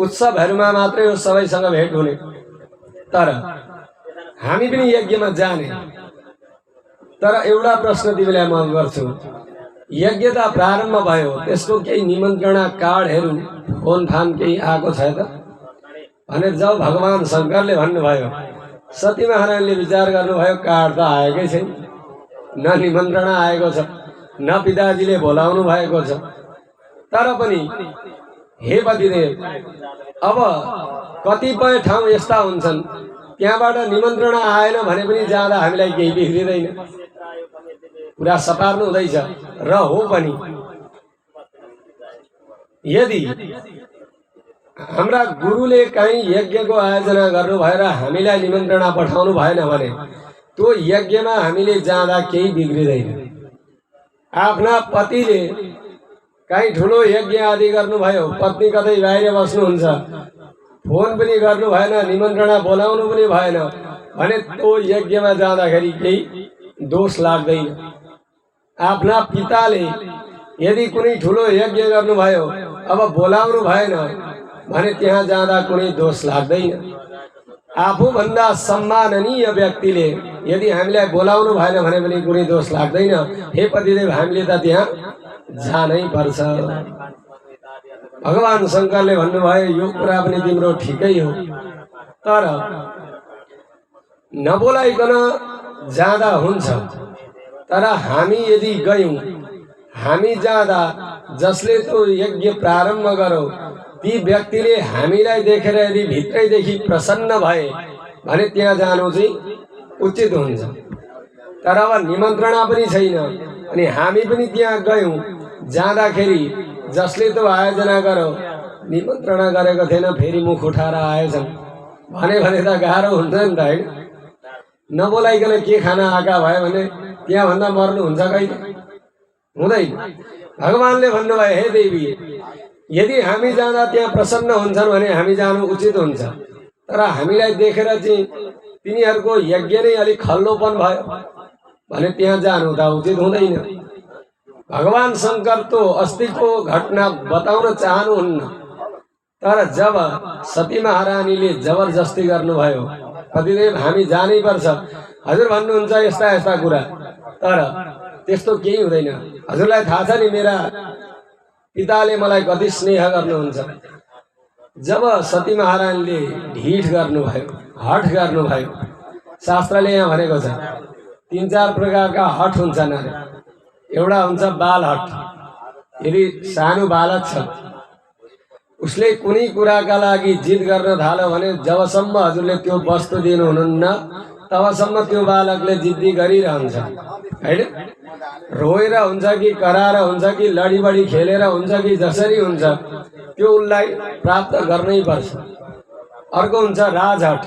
उत्सवहरुमा मात्रै हो सबैसँग भेट हुने तर हामी पनि यज्ञमा जाने तर एउटा प्रश्न तिमीलाई म गर्छु यज्ञ त प्रारम्भ भयो त्यसको केही निमन्त्रणा कार्डहरु फोन फान केही आएको छ त भनेर जब भगवान शंकरले भन्नुभयो सती महारानीले विचार गर्नुभयो कार्ड त आएकै छैन न निमन्त्रणा आएको छ न पिताजीले बोलाउनु भएको छ तर पनि हे पतिदेव अब कतिपय ठाउँ यस्ता हुन्छन् त्यहाँबाट निमन्त्रणा आएन भने पनि जाँदा हामीलाई केही बिग्रिदैन कुरा सपार्नु हुँदैछ र हो पनि यदि हाम्रा गुरुले कहीं यज्ञको आयोजना गर्नु भएर हामीलाई निमन्त्रणा पठाउनु भएन भने त्यो यज्ञमा हामीले जाँदा केही बिग्रिदैन आफ्ना पतिले कहीं ठुलो यज्ञ आदि गर्नुभयो पत्नी कतै बाहिर बस्नुहुन्छ फोन पनि गर्नु भएन निमन्त्रणा बोलाउनु पनि भएन भने त्यो यज्ञमा जाँदाखेरि केही दोष लाग्दैन आफ्ना पिताले यदि कुनै ठुलो यज्ञ गर्नुभयो अब बोलाउनु भएन भने त्यहाँ जाँदा कुनै दोष लाग्दैन आफूभन्दा सम्माननीय व्यक्तिले यदि हामीलाई बोलाउनु भएन भने पनि कुनै दोष लाग्दैन हे पतिदेव हामीले त त्यहाँ जानै पर्छ भगवान शंकरले भन्नुभयो यो कुरा पनि तिम्रो ठिकै हो तर नबोलाइकन जाँदा हुन्छ तर हामी यदि गयौं हामी जाँदा जसले त्यो यज्ञ प्रारम्भ गरौ ती व्यक्तिले हामीलाई देखेर यदि भित्रैदेखि प्रसन्न भए भने त्यहाँ जानु चाहिँ उचित हुन्छ तर अब निमन्त्रणा पनि छैन अनि हामी पनि त्यहाँ गयौं जाँदाखेरि जसले त्यो आयोजना गरौ निमन्त्रणा गरेको थिएन फेरि मुख उठाएर आएछन् भने त गाह्रो हुन्छ नि त हैन नबोलाइकन के खाना आका भयो भने त्यहाँ भन्दा मर्नु हुन्छ कहिले हुँदैन भगवानले भन्नुभयो हे देवी यदि हामी जाँदा त्यहाँ प्रसन्न हुन्छन् भने हामी जानु उचित हुन्छ तर हामीलाई देखेर चाहिँ तिनीहरूको यज्ञ नै अलि खल्लोपन भयो भने त्यहाँ जानु त उचित हुँदैन भगवान शंकर तो अस्तिको घटना बताउन चाहनुहुन्न तर जब सती महारानीले जबरजस्ती गर्नुभयो पतिदेव हामी जानै पर्छ हजुर भन्नुहुन्छ यस्ता यस्ता कुरा तर त्यस्तो केही हुँदैन हजुरलाई थाहा छ नि मेरा पिताले मलाई कति स्नेह गर्नुहुन्छ जब सती महारानीले ढिठ गर्नुभयो हठ गर्नुभयो शास्त्रले यहाँ भनेको छ 3-4 प्रकारका हठ हुन्छन् अरे एउटा हुन्छ बाल हठ यदि सानो बालक छ उसले कुनै कुराका लागि जिद गर्न थाल्यो भने जबसम्म हजुरले त्यो वस्तु दिनुहुन्न तबसम्म त्यो बालकले जिद्दी गरिरहन्छ हैन रोएर हुन्छ कि कराएर हुन्छ कि लडीबडी खेलेर हुन्छ कि जसरी हुन्छ त्यो उलाई प्राप्त गर्नै पर्छ अर्को हुन्छ राजहट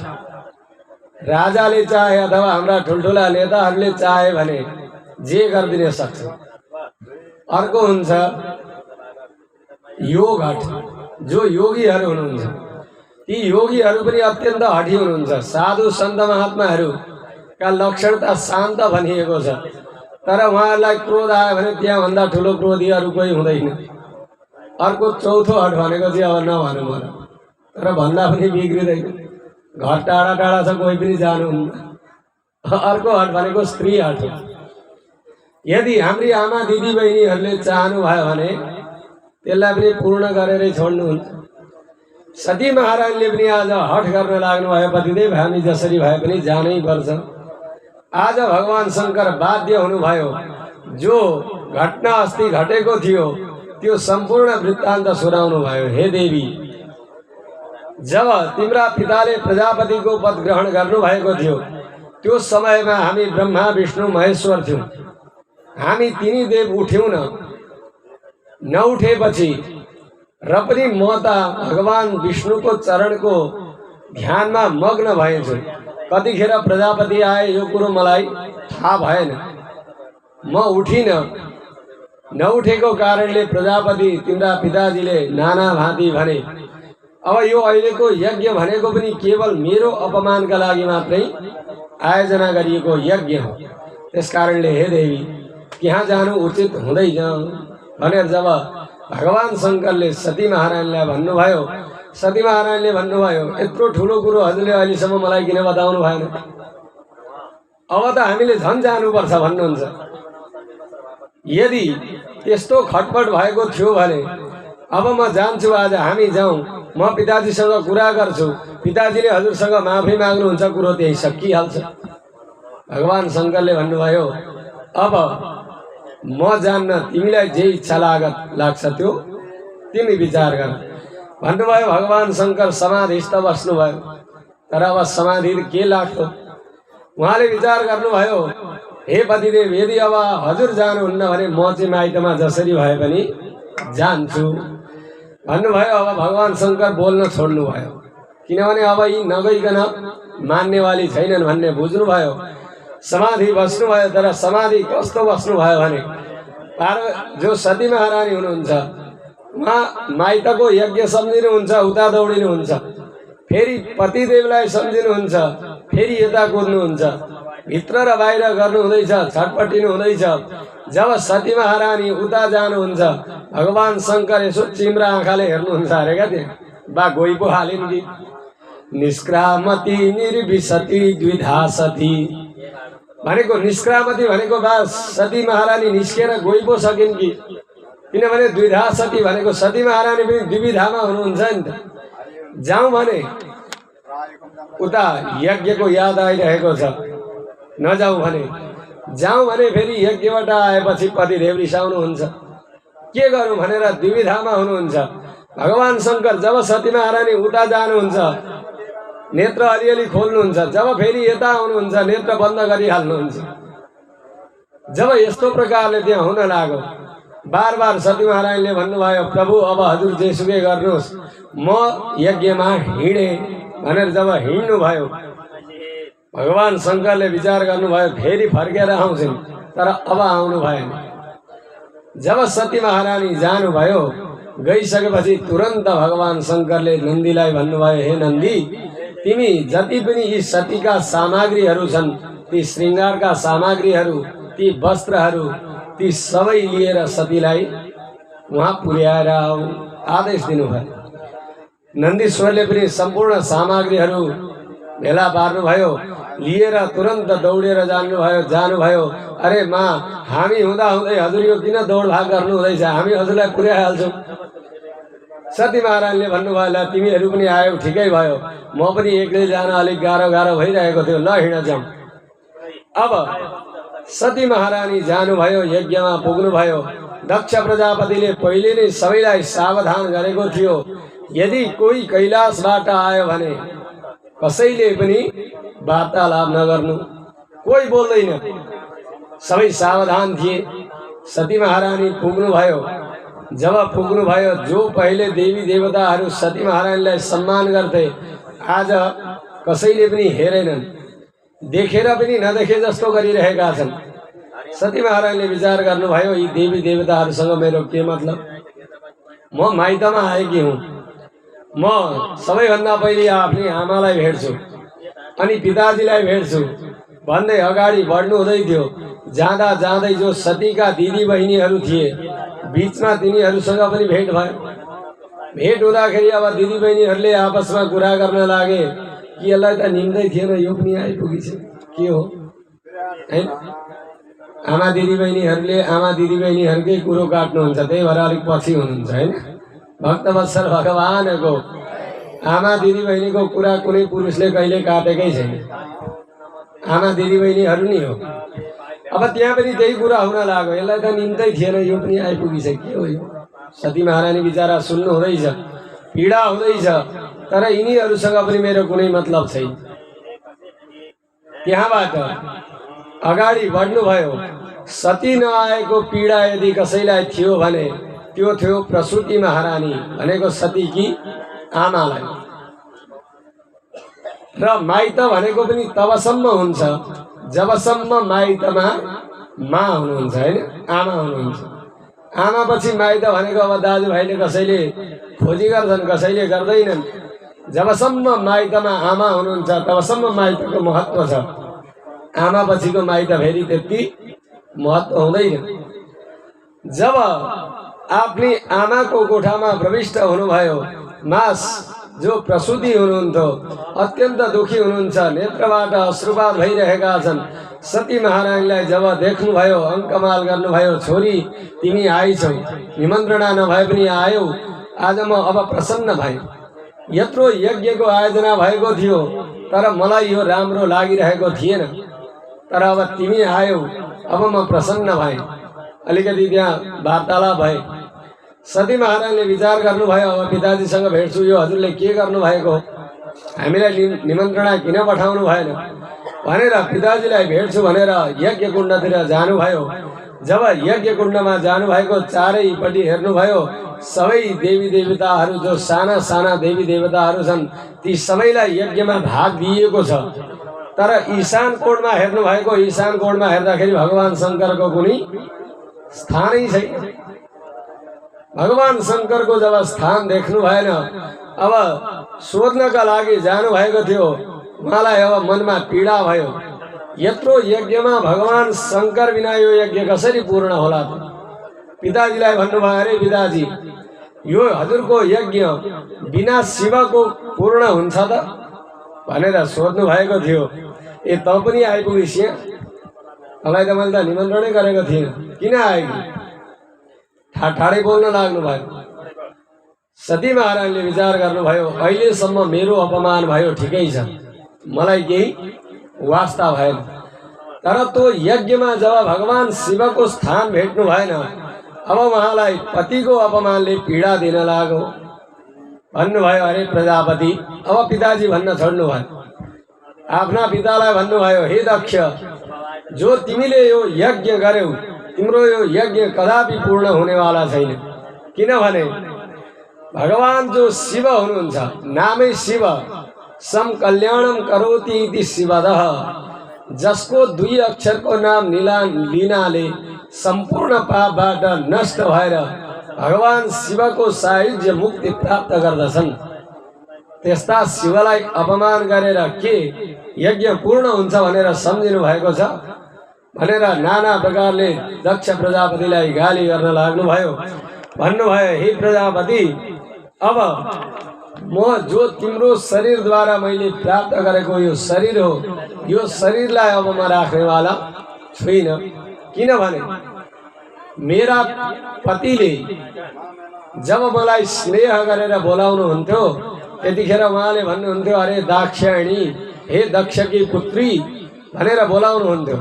राजाले चाहे अथवा हाम्रा ठुलठुला नेताहरूले चाहे भने जे गरिदिन सक्छ अर्को हुन्छ योग हट जो योगीहरू हुनुहुन्छ ती योगीहरू पनि अत्यन्त हठी हुनुहुन्छ साधु सन्त महात्माहरूका लक्षण त शान्त भनिएको छ तर उहाँहरूलाई क्रोध आयो भने त्यहाँ भन्दा ठुलो क्रोधी अरु कोही हुँदैन अर्को चौथो हट भनेको चाहिँ अब नभनौँ मलाई तर भन्दा पनि बिग्रिदैन घर टाढा टाढा छ कोही पनि जानुहुन्न अर्को हट भनेको स्त्री हट हो यदि हाम्री आमा दिदी बहिनीहरूले चाहनु भयो भने त्यसलाई पनि पूर्ण गरेरै छोड्नुहुन्छ सती महारानीले पनि आज हठ गर्न लाग्नु भयो पतिदेव हामी जसरी भए पनि जानै पर्छ आज भगवान शंकर बाध्य हुनुभयो जो घटना अस्ति घटेको थियो त्यो सम्पूर्ण वृत्तान्त सुनाउनु भयो हे देवी जब तिम्रा पिताले प्रजापतिको पद ग्रहण गर्नुभएको थियो त्यो समयमा हामी ब्रह्मा विष्णु महेश्वर थियौं। हामी तिनी देव उठ्यौं नउठेपछि र पनि म त भगवान विष्णुको चरणको ध्यानमा मग्न भएछु। कतिखेर प्रजापति आए यो कुरो मलाई थाहा भएन। म उठिन। नउठेको कारणले प्रजापति तिम्रा पिताजीले नाना भाँति भने अब यो अहिलेको यज्ञ भनेको पनि केवल मेरो अपमानका लागि मात्रै आयोजना गरिएको यज्ञ हो। त्यसकारणले हे देवी त्यहाँ जानु उचित हुँदैन भनेर जब भगवान शंकरले सती महारानीलाई भन्नुभयो, सती महारानीले भन्नुभयो यत्रो ठुलो कुरो हजुरले अहिलेसम्म मलाई किन बताउनु भएन, अब त हामीले झन् जानुपर्छ भन्नुहुन्छ। यदि त्यस्तो खटपट भएको थियो भने अब म जान्छु, आज हामी जाउँ, म पिताजीसँग कुरा गर्छु, पिताजीले हजुरसँग माफी माग्नुहुन्छ, कुरो त्यही सकिहाल्छ। भगवान शंकरले भन्नुभयो अब म जान्न, तिमीलाई जे इच्छा लाग्छ त्यो तिमी विचार गर भन्नुभयो। भगवान शंकर समाधिस्थ बस्नुभयो। तर अब समाधि के लाग्थ्यो? उहाँले विचार गर्नुभयो हे पतिदेव यदि अब हजुर जानुहुन्न भने म चाहिँ माइतमा जसरी भए पनि जान्छु भन्नुभयो। अब भगवान शंकर बोल्न छोड्नुभयो, किनभने अब यी नगइकन मान्नेवाली छैनन् भन्ने बुझ्नुभयो। समाधि बस्नुभयो। तर समाधि कस्तो बस्नुभयो भने जो सती महारानी हुनुहुन्छ उहाँ माइतको यज्ञ सम्झिनुहुन्छ, उता दौडिनुहुन्छ, फेरि पतिदेवलाई सम्झिनुहुन्छ, फेरि यता कुद्नुहुन्छ, भित्र र बाहिर गर्नु हुँदैछ, छटपटिनु हुँदैछ। जब सती महारानी उता जानुहुन्छ भगवान शंकर यसो चिम्रा आँखाले हेर्नुहुन्छ अरे क्या, त्यहाँ बा गई पो हालिन् कि निष्क्रामति निर्विशति द्विधा सती भनेको निष्क्रामति भनेको बा सती महारानी निस्केर गई पो सकिन् कि, किनभने द्विधा सती भनेको सती महारानी पनि दुविधामा हुनुहुन्छ नि त। जाउँ भने उता यज्ञको याद आइरहेको छ, नजाउँ भने जाउँ भने फेरि यज्ञबाट आएपछि पतिदेव रिसाउनुहुन्छ, के गरौँ भनेर दुविधामा हुनुहुन्छ। भगवान शंकर जब सती महारानी उता जानुहुन्छ नेत्र अलिअलि खोल्नुहुन्छ, जब फेरि यता आउनुहुन्छ नेत्र बन्द गरिहाल्नुहुन्छ। जब यस्तो प्रकारले त्यहाँ हुन लाग्यो बार बार सती महारानीले भन्नुभयो प्रभु अब हजुर जेसुकै गर्नुहोस्, म यज्ञमा हिँडे भनेर जब हिँड्नु भयो भगवान शंकरले विचार गर्नुभयो फेरि फर्केर आउँछन्, तर अब आउनु भएन। जब सती महारानी जानुभयो गइसकेपछि तुरन्त भगवान शंकरले नन्दीलाई भन्नुभयो हे नन्दी तिमी जति पनि यी सतीका सामग्रीहरू छन्, ती श्रृंगारका सामग्रीहरू, ती वस्त्रहरू, ती सबै लिएर सतीलाई वहाँ पुर्याएर आऊ आदेश दिनुभयो। नन्दीश्वरले पनि सम्पूर्ण सामग्रीहरू भेला पार्नुभयो, लिएर तुरन्त दौडेर जानुभयो। अरे माँ हामी हुँदा हुँदै हजुर यो किन दौडभाग गर्नु हुँदैछ, हामी हजुरलाई पुर्याइहाल्छौँ। सती महारानीले भन्नुभयो ल तिमीहरू पनि आयौ ठिकै भयो, म पनि एक्लै जान अलिक गाह्रो भइरहेको थियो, ल हिँड जाउँ। अब सती महारानी जानुभयो, यज्ञमा पुग्नुभयो। दक्ष प्रजापतिले पहिले नै सबैलाई सावधान गरेको थियो यदि कोही कैलाशबाट आयो भने कसैले पनि वार्तालाप नगर्नु, कोही बोल्दैन, सबै सावधान थिए। सती महारानी पुग्नुभयो। जब पुग्नुभयो जो पहिले देवी देवताहरू सती महारानीलाई सम्मान गर्थे आज कसैले पनि हेरेनन्, देखेर पनि नदेखे जस्तो गरिरहेका छन्। सती महारानीले विचार गर्नुभयो यी देवी देवताहरूसँग मेरो के मतलब, म माइतमा आएकी हुँ, म सबैभन्दा पहिले आफ्नै आमालाई भेट्छु अनि पिताजीलाई भेट्छु भन्दै अगाडि बढ्नु हुँदै थियो। जाँदा जाँदै जो सतीका दिदी बहिनीहरू थिए बीचमा तिनीहरूसँग पनि भेट भयो। भेट हुँदाखेरि अब दिदी बहिनीहरूले आपसमा कुरा गर्न लागे कि यसलाई त निम्दै थिएन, यो पनि आइपुगेछ, के हो हैन। आमा दिदी बहिनीहरूकै कुरो काट्नुहुन्छ, त्यही भएर अलिक पछि हुनुहुन्छ हैन। भक्तवत्सल भगवानको आमा दिदी बहिनीको कुरा कुनै पुरुषले कहिले काटेकै छैन, आमा दिदी बहिनीहरू नि हो। अब त्यहाँ पनि त्यही कुरा हुन लाग्यो, यसलाई त निम्तै थिएन, यो पनि आइपुगिसक्यो, के हो यो। सती महारानी बिचारा सुन्नु हुँदैछ। पीडा हुँदैछ तर यिनीहरूसँग पनि मेरो कुनै मतलब छैन। त्यहाँबाट अगाडि बढ्नुभयो। सती नआएको पीडा यदि कसैलाई थियो भने त्यो थियो प्रसूति महारानी भनेको सतीकी आमालाई। र माइत भनेको पनि तबसम्म हुन्छ जबसम्म माइतमा मा हुनुहुन्छ हैन, आमा हुनुहुन्छ। आमा पछि माइत भनेको अब दाजुभाइले कसैले खोजी गर्छन् कसैले गर्दैनन्। जबसम्म माइतमा आमा हुनुहुन्छ तबसम्म माइतको महत्त्व छ। आमा पछिको माइत फेरि त्यति महत्त्व हुँदैन। जब आफ्नी आमाको कोठामा प्रविष्ट हुनुभयो, मास जो प्रसूति हुनुहुन्थ्यो अत्यन्त दुखी हुनुहुन्छ, नेत्रबाट अश्रुपात भइरहेका छन्। सती महारानीलाई जब देख्नुभयो, अङ्कमाल गर्नुभयो, छोरी तिमी आइछौ, निमन्त्रणा नभए पनि आयौ, आज म अब प्रसन्न भएँ। यत्रो यज्ञको आयोजना भएको थियो तर मलाई यो राम्रो लागिरहेको थिएन, तर अब तिमी आयौ, अब म प्रसन्न भएँ। अलिकति त्यहाँ वार्तालाप भए। सती महारानीले विचार गर्नुभयो, अब पिताजीसँग भेट्छु, यो हजुरले के गर्नुभएको, हामीलाई निमन्त्रणा किन पठाउनु भएन भनेर पिताजीलाई भेट्छु भनेर यज्ञ कुण्डतिर जानुभयो। जब यज्ञ कुण्डमा जानुभएको चारैपट्टि हेर्नुभयो, सबै देवी देवताहरू जो साना साना देवी देवताहरू छन् ती सबैलाई यज्ञमा भाग दिएको छ। तर ईशान कोणमा हेर्नुभएको, ईशान कोणमा हेर्दाखेरि भगवान शङ्करको कुनै स्थानै छैन। भगवान शङ्करको जब स्थान देख्नु भएन, अब सोध्नका लागि जानुभएको थियो, उहाँलाई अब मनमा पीडा भयो। यत्रो यज्ञमा भगवान शङ्कर बिना यो यज्ञ कसरी पूर्ण होला त? पिताजीलाई भन्नुभयो, अरे पिताजी यो हजुरको यज्ञ बिना शिवको पूर्ण हुन्छ त भनेर सोध्नु भएको थियो। ए त पनि आइपुगिस् यहाँ, मलाई त मैले त निमन्त्रणै गरेको थिएन, किन आएकी? ठाडै बोल्न लाग्नु भयो। सती महारानीले विचार गर्नुभयो, अहिलेसम्म मेरो अपमान भयो ठिकै छ, मलाई केही वास्ता भएन, तर त्यो यज्ञमा जब भगवान शिवको स्थान भेट्नु भएन, अब उहाँलाई पतिको अपमानले पीडा दिन लाग्यो। भन्नुभयो, अरे प्रजापति, अब पिताजी भन्न छोड्नुभयो। आफ्ना पितालाई भन्नुभयो, हे दक्ष, जो तिमीले यो यज्ञ गर्यौ तिम्रो यो यज्ञ कदापि पूर्ण हुनेवाला छैन। किनभने भगवान जो शिव हुनुहुन्छ, नामै शिव, सम कल्याणम करोति इति शिवदः, जसको 2 अक्षरको नाम लिनाले सम्पूर्ण पापबाट नष्ट भएर भगवान शिवको सायुज्य मुक्ति प्राप्त गर्दछन्। त्यस्ता शिवलाई अपमान गरेर के यज्ञ पूर्ण हुन्छ भनेर सम्झिनु भएको छ भनेर नाना प्रकारले दक्ष प्रजापतिलाई गाली गर्न लाग्नुभयो। भन्नुभयो, हे प्रजापति, अब म जो तिम्रो शरीरद्वारा मैले प्राप्त गरेको यो शरीर हो, यो शरीरलाई अब म राख्नेवाला छुइन। किनभने मेरा पतिले जब मलाई स्नेह गरेर बोलाउनुहुन्थ्यो त्यतिखेर उहाँले भन्नुहुन्थ्यो, अरे दाक्षायणी, हे दक्षकी पुत्री भनेर बोलाउनुहुन्थ्यो।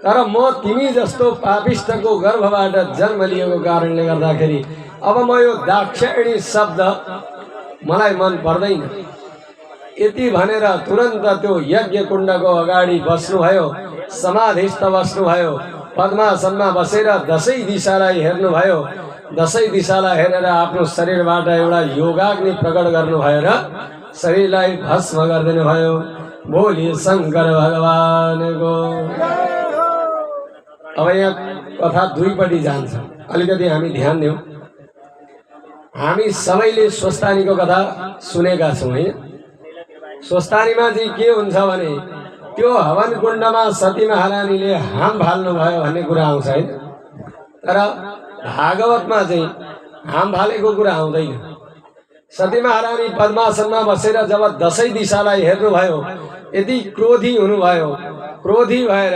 तर म तिमी जस्तो पापिष्ठको गर्भबाट जन्म लिएको कारणले गर्दाखेरि अब म यो दाक्षायणी शब्द मलाई मन पर्दैन। यति भनेर तुरन्त त्यो यज्ञ कुण्डको अगाडि बस्नुभयो, समाधिस्थ बस्नुभयो, पद्मासनमा बसेर दशै दिशालाई हेर्नुभयो। दशै दिशालाई हेरेर आफ्नो शरीरबाट एउटा योगाग्नि प्रकट गर्नुभयो र शरीरलाई भस्म गरिदिनु भयो। बोली शङ्कर भगवानको। अब यहाँ कथा दुईपट्टि जान्छ, अलिकति हामी ध्यान दिउँ। हामी सबैले स्वस्तानीको कथा सुनेका छौँ हैन? स्वस्तानीमा चाहिँ के हुन्छ भने त्यो हवन कुण्डमा सती महारानीले हाम फाल्नुभयो भन्ने कुरा आउँछ हैन? तर भागवतमा चाहिँ हाम फालेको कुरा आउँदैन। सती महारानी पद्मासनमा बसेर जब दशै दिशालाई हेर्नुभयो, यदि क्रोधी हुनुभयो, क्रोधी भएर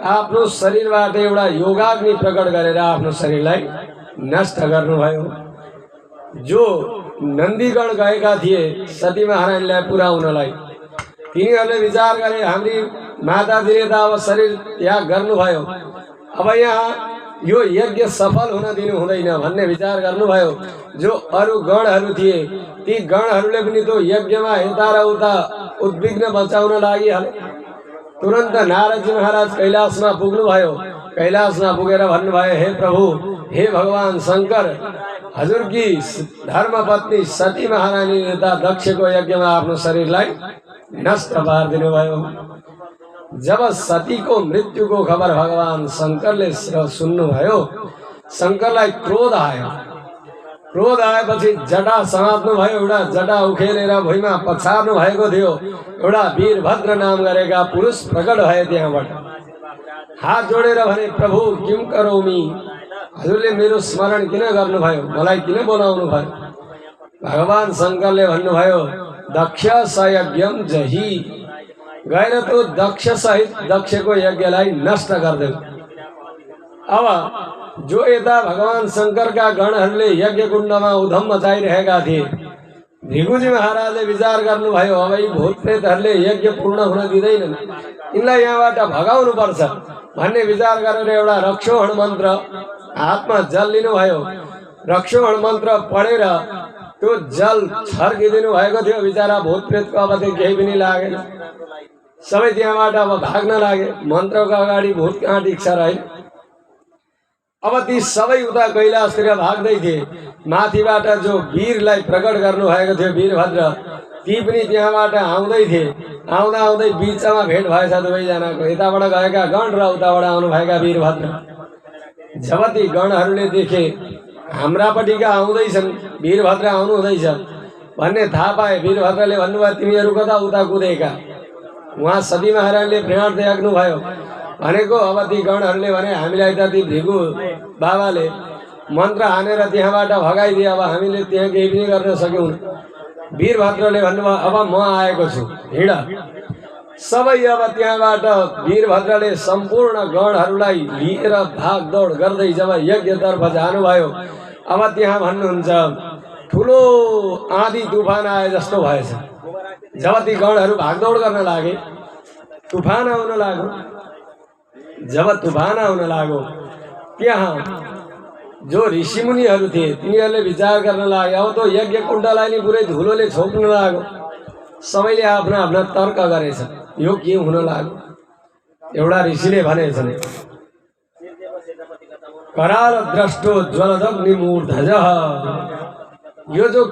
आफ्नो शरीरबाट एउटा योगाग्नि प्रकट गरेर आफ्नो शरीरलाई नष्ट गर्नुभयो। जो नन्दीगण गएका थिए सती महारानीलाई पुर्याउनलाई, तिनीहरूले विचार गरे, हाम्री माताजीले त अब शरीर त्याग गर्नुभयो, अब यहाँ यो यज्ञ सफल हुन दिनु हुँदैन भन्ने विचार गर्नुभयो। जो अरू गणहरू थिए ती गणहरूले पनि त्यो यज्ञमा यता र उता उद्विग्न बचाउन लागिहाले। तुरन्त नारदजी महाराज कैलाशमा पुग्नुभयो। कैलाशमा पुगेर भन्नुभयो, हे प्रभु, हे भगवान शंकर, हजुरकी धर्मपत्नी सती महारानीले त दक्षको यज्ञमा आफ्नो शरीरलाई नष्ट पारिदिनु भयो। जब सतीको मृत्युको खबर भगवान शंकरले सुन्नुभयो, शंकरलाई क्रोध आयो। क्रोध आएपछि जटा समात्नु भयो। एउटा जटा उखेलेर भुइँमा पछार्नु भएको थियो। एउटा वीरभद्र नाम गरेका पुरुष प्रकट भए त्यहाँबाट। हात जोडेर भने, प्रभु किम करोमि, हजुरले मेरो स्मरण किन गर्नुभयो, मलाई किन बोलाउनु भयो? भगवान शंकरले भन्नुभयो, दक्ष सयज्ञम जही, गएर तो दक्ष सहित दक्षको यज्ञलाई नष्ट गर्दै। अब जो यता भगवान शंकरका गणहरूले यज्ञ कुण्डमा उधम मचाइरहेका थिए, भृगुजी महाराजले विचार गर्नुभयो, अब यी भूत प्रेतहरूले यज्ञ पूर्ण हुन दिँदैनन्, यिनलाई यहाँबाट भगाउनु पर्छ भन्ने विचार गरेर एउटा रक्षोहण मन्त्र हातमा जल लिनुभयो। रक्षोहण मन्त्र पढेर त्यो जल छर्किदिनु भएको थियो। बिचारा भूत प्रेतको अब त्यो केही पनि लागेन। सबै त्यहाँबाट अब भाग्न लागे। मन्त्रको अगाडि भूत कहाँ टिक्छ र है। अब ती सबै उता कैलाशतिर भाग्दै थिए। माथिबाट जो वीरलाई प्रकट गर्नु भएको थियो वीरभद्र, ती पनि त्यहाँबाट आउँदै थिए। आउँदा आउँदै बिचमा भेट भएछ दुवैजनाको। यताबाट गएका गण र उताबाट आउनुभएका वीरभद्र। जब ती गणहरूले देखे हाम्रापट्टिका आउँदैछन्, वीरभद्र आउनु हुँदैछ भन्ने थाहा पाए, वीरभद्रले भन्नुभयो, तिमीहरू कता उता कुदेका? उहाँ सती महाराजले प्राण त्याग्नुभयो भनेको। अब ती गणहरूले भने, हामीलाई त ती भृगु बाबाले मन्त्र हानेर त्यहाँबाट भगाइदिए, अब हामीले त्यहाँ केही पनि गर्न सक्यौँ। वीरभद्रले भन्नुभयो, अब म आएको छु, हिँड। सबै अब त्यहाँबाट वीरभद्रले सम्पूर्ण गणहरूलाई लिएर भागदौड गर्दै जब यज्ञतर्फ जानुभयो, अब त्यहाँ भन्नुहुन्छ ठुलो आँधी तुफान आए जस्तो भएछ। जब ती गणहरू भागदौड गर्न लागे, तुफान आउन लाग्यो। जब तुफान आउन लाग्यो, त्यहाँ जो ऋषिमुनिहरू थिए तिनीहरूले विचार गर्न लागे, अब त यज्ञ कुण्डलाई नि पुरै धुलोले छोप्न लाग्यो। सबैले आफ्ना आफ्ना तर्क गरेछ, यो के हुन लाग्यो। एउटा ऋषिले भनेछन्, कराल द्रष्टो ज्वलदग्नि मूर्धज, यो जो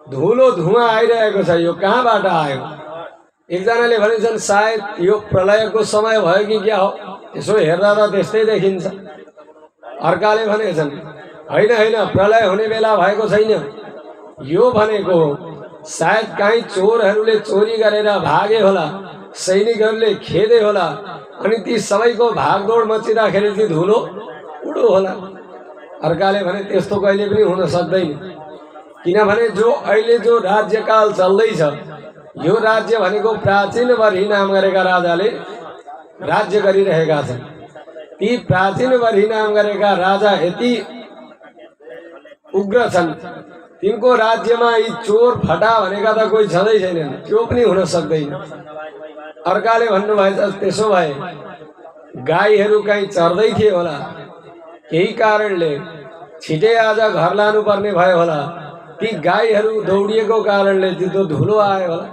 धुलो धुवा आइरहेको छ यो कहाँबाट आयो? एकजनाले भनेछन्, सायद यो प्रलयको समय भयो कि क्या हो, यसो हेर्दा त त्यस्तै देखिन्छ। अर्काले भनेछन्, होइन होइन, प्रलय हुने बेला भएको छैन, यो भनेको सायद कहीँ चोरहरूले चोरी गरेर भागे होला, सैनिकहरूले खेदे होला, अनि ती सबैको भागदौड मचिँदाखेरि ती धुलो उडो होला। अर्काले भने, त्यस्तो कहिले पनि हुन सक्दैन, किनभने जो अहिले जो राज्यकाल चल्दैछ, यो राज्य भनेको प्राचीन वर्ही नाम गरेका राजाले राज्य गरिरहेका छन्। ती प्राचीन वर्ही नाम गरेका राजा यति उग्र छन्, तिनको राज्यमा यी चोर फटा भनेका त कोही छँदै छैनन्, त्यो पनि हुन सक्दैन। अर्काले भन्नुभएछ, त्यसो भए गाईहरू कहीँ चर्दै थिए होला, केही कारणले छिटै आज घर लानुपर्ने भयो होला, ती गाईहरू दौडिएको कारणले त्यो धुलो आयो होला।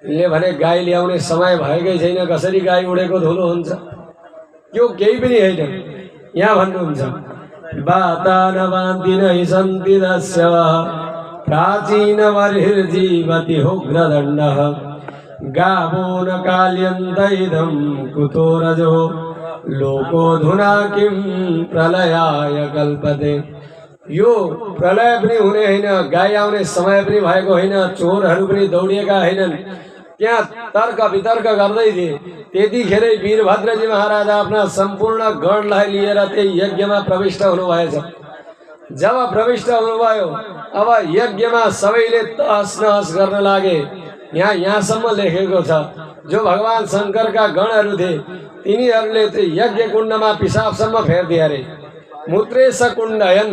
ले भने, गाई ल्याउने समय भएकै छैन, कसरी गाई उडेको धुलो हुन्छ? त्यो केही पनि होइन। यहाँ भन्नुहुन्छ, वातानवान्ति नहि सन्ति दस्य प्राचीन वर्हिर्जीवति उग्रदण्डः गावो न काल्यन्त इदं कुतो रजो लोकोऽधुना किं प्रलयाय कल्पते। यो प्रलय पनि हुने होइन, गाई आउने समय पनि भएको होइन, चोरहरू पनि दौडिएका होइनन्। त्यहाँ तर्क वितर्क गर्दै थिए। त्यतिखेरै वीरभद्रजी महाराज आफ्ना सम्पूर्ण गणलाई लिएर त्यही यज्ञमा प्रविष्ट हुनुभएछ। जब प्रविष्ट हुनुभयो, अब यज्ञमा सबैले तहस नहस गर्न लागे। यहाँसम्म लेखेको छ, जो भगवान शंकरका गणहरू थिए तिनीहरूले यज्ञ कुण्डमा पिसाबसम्म फेर्दिए अरे। मूत्रेश कुण्डयन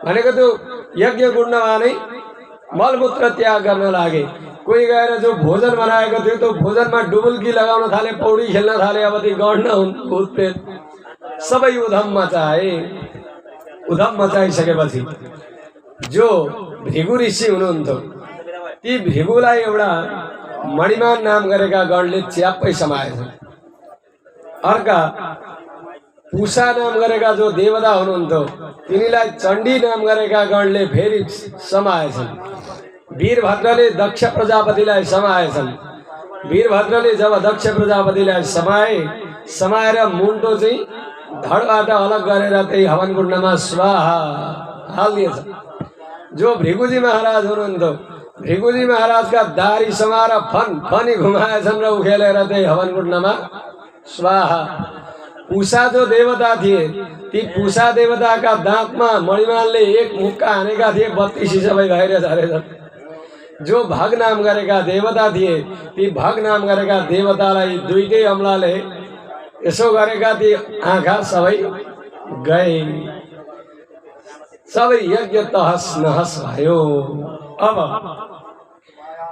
भनेको त्यो यज्ञ कुण्डमा नै मलमूत्र त्याग गर्न लागे। कोही गएर जो भोजन बनाएको थियो त्यो भोजनमा डुबुल्की लगाउन थाले, पौडी खेल्न थाले। अब ती गण भूत प्रेत सबै उधम मचाए। उधम मचाइसकेपछि जो भृगु ऋषि हुनुहुन्थ्यो ती भृगुलाई एउटा मणिमान नाम गरेका गणले च्याप्पै समाएछन्। अर्का पुषा नाम गरेका जो देवता हुनुहुन्थ्यो तिनीलाई चण्डी नाम गरेका गणले फेरि समाएछन्। वीरभद्रले दक्ष प्रजापतिलाई समाएछन्। वीरभद्रले जब दक्ष प्रजापतिलाई समाएर मुन्टो चाहिँ धडबाट अलग गरेर त्यही हवन कुण्डमा स्वाहा हालिदिएछ। जो भृगुजी महाराज हुनुहुन्थ्यो भृगुजी महाराजका दारी समाएर फनी घुमाएछन् र उखेलेर त्यही हवन कुण्डमा स्वाहा। पुषा जो देवता थिए ती पुषा देवताका दाँतमा मणिमानले एक मुक्का हानेका थिए, 32 सबै भएर झरेछन्। जो भग नाम गरेका देवता थिए ती भग नाम गरेका देवतालाई दुईटै अम्लाले यसो गरेका ती आँखा सबै गए। सबै यज्ञ तहस नहस भयो। अब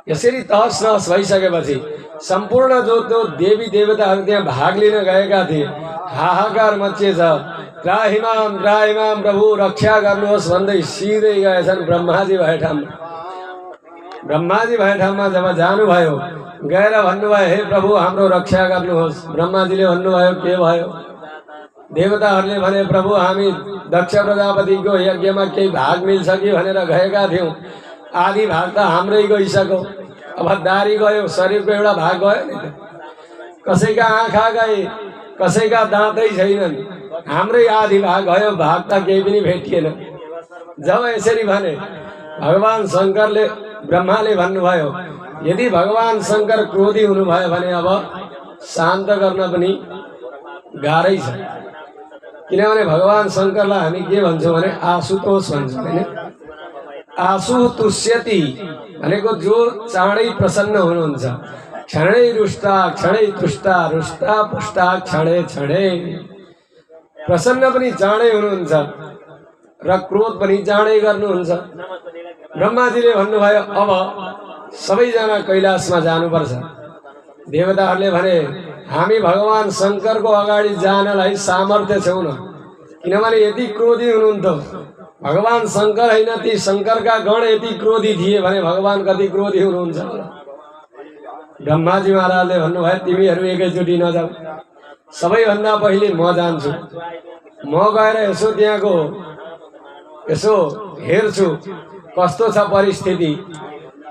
यसरी तहस नहस भइसकेपछि सम्पूर्ण जो देवी देवताहरू त्यहाँ भाग लिन गएका थिए हाहाकार मचिएछ। त्राहिमाम त्राहिमाम प्रभु रक्षा गर्नुहोस् भन्दै सिधै गएछन् ब्रह्माजी भए ठाउँमा। ब्रह्माजी भए ठाउँमा जब जानुभयो गएर भन्नुभयो हे प्रभु हाम्रो रक्षा गर्नुहोस्। ब्रह्माजीले भन्नुभयो के भयो? देवताहरूले भने प्रभु हामी दक्ष प्रजापतिको यज्ञमा केही भाग मिल्छ कि भनेर गएका थियौँ, आधी भाग त हाम्रै गइसक्यो। अब दारी गयो, शरीरको एउटा भाग गयो नि त। कसैका आँखा गए, कसैका दाँतै छैनन्, हाम्रै आधी भाग गयो, भाग त केही पनि भेटिएन। जब यसरी भने भगवान शङ्करले ब्रह्माले भन्नुभयो यदि भगवान शङ्कर क्रोधी हुनुभयो भने अब शान्त गर्न पनि गाह्रै छ। किनभने भगवान शङ्करलाई हामी के भन्छौँ भने आशुतोष भन्छौँ होइन। आशु तुष्यति भनेको जो चाँडै प्रसन्न हुनुहुन्छ, क्षणै रुष्टा क्षणै तुष्टा रुष्टा पुष्टा क्षणै क्षणै। प्रसन्न पनि चाँडै हुनुहुन्छ र क्रोध पनि चाँडै गर्नुहुन्छ। ब्रह्माजीले भन्नुभयो अब सबैजना कैलाशमा जानुपर्छ। देवताहरूले भने हामी भगवान शङ्करको अगाडि जानलाई सामर्थ्य छैन, किनभने यति क्रोधी हुनुहुन्थ्यो भगवान शङ्कर होइन ती शङ्करका गण यति क्रोधी थिए भने भगवान कति क्रोधी हुनुहुन्छ होला। ब्रह्माजी महाराजले भन्नुभयो तिमीहरू एकैचोटि नजाऊ, सबैभन्दा पहिले म जान्छु। म गएर यसो त्यहाँको यसो हेर्छु कस्तो छ परिस्थिति।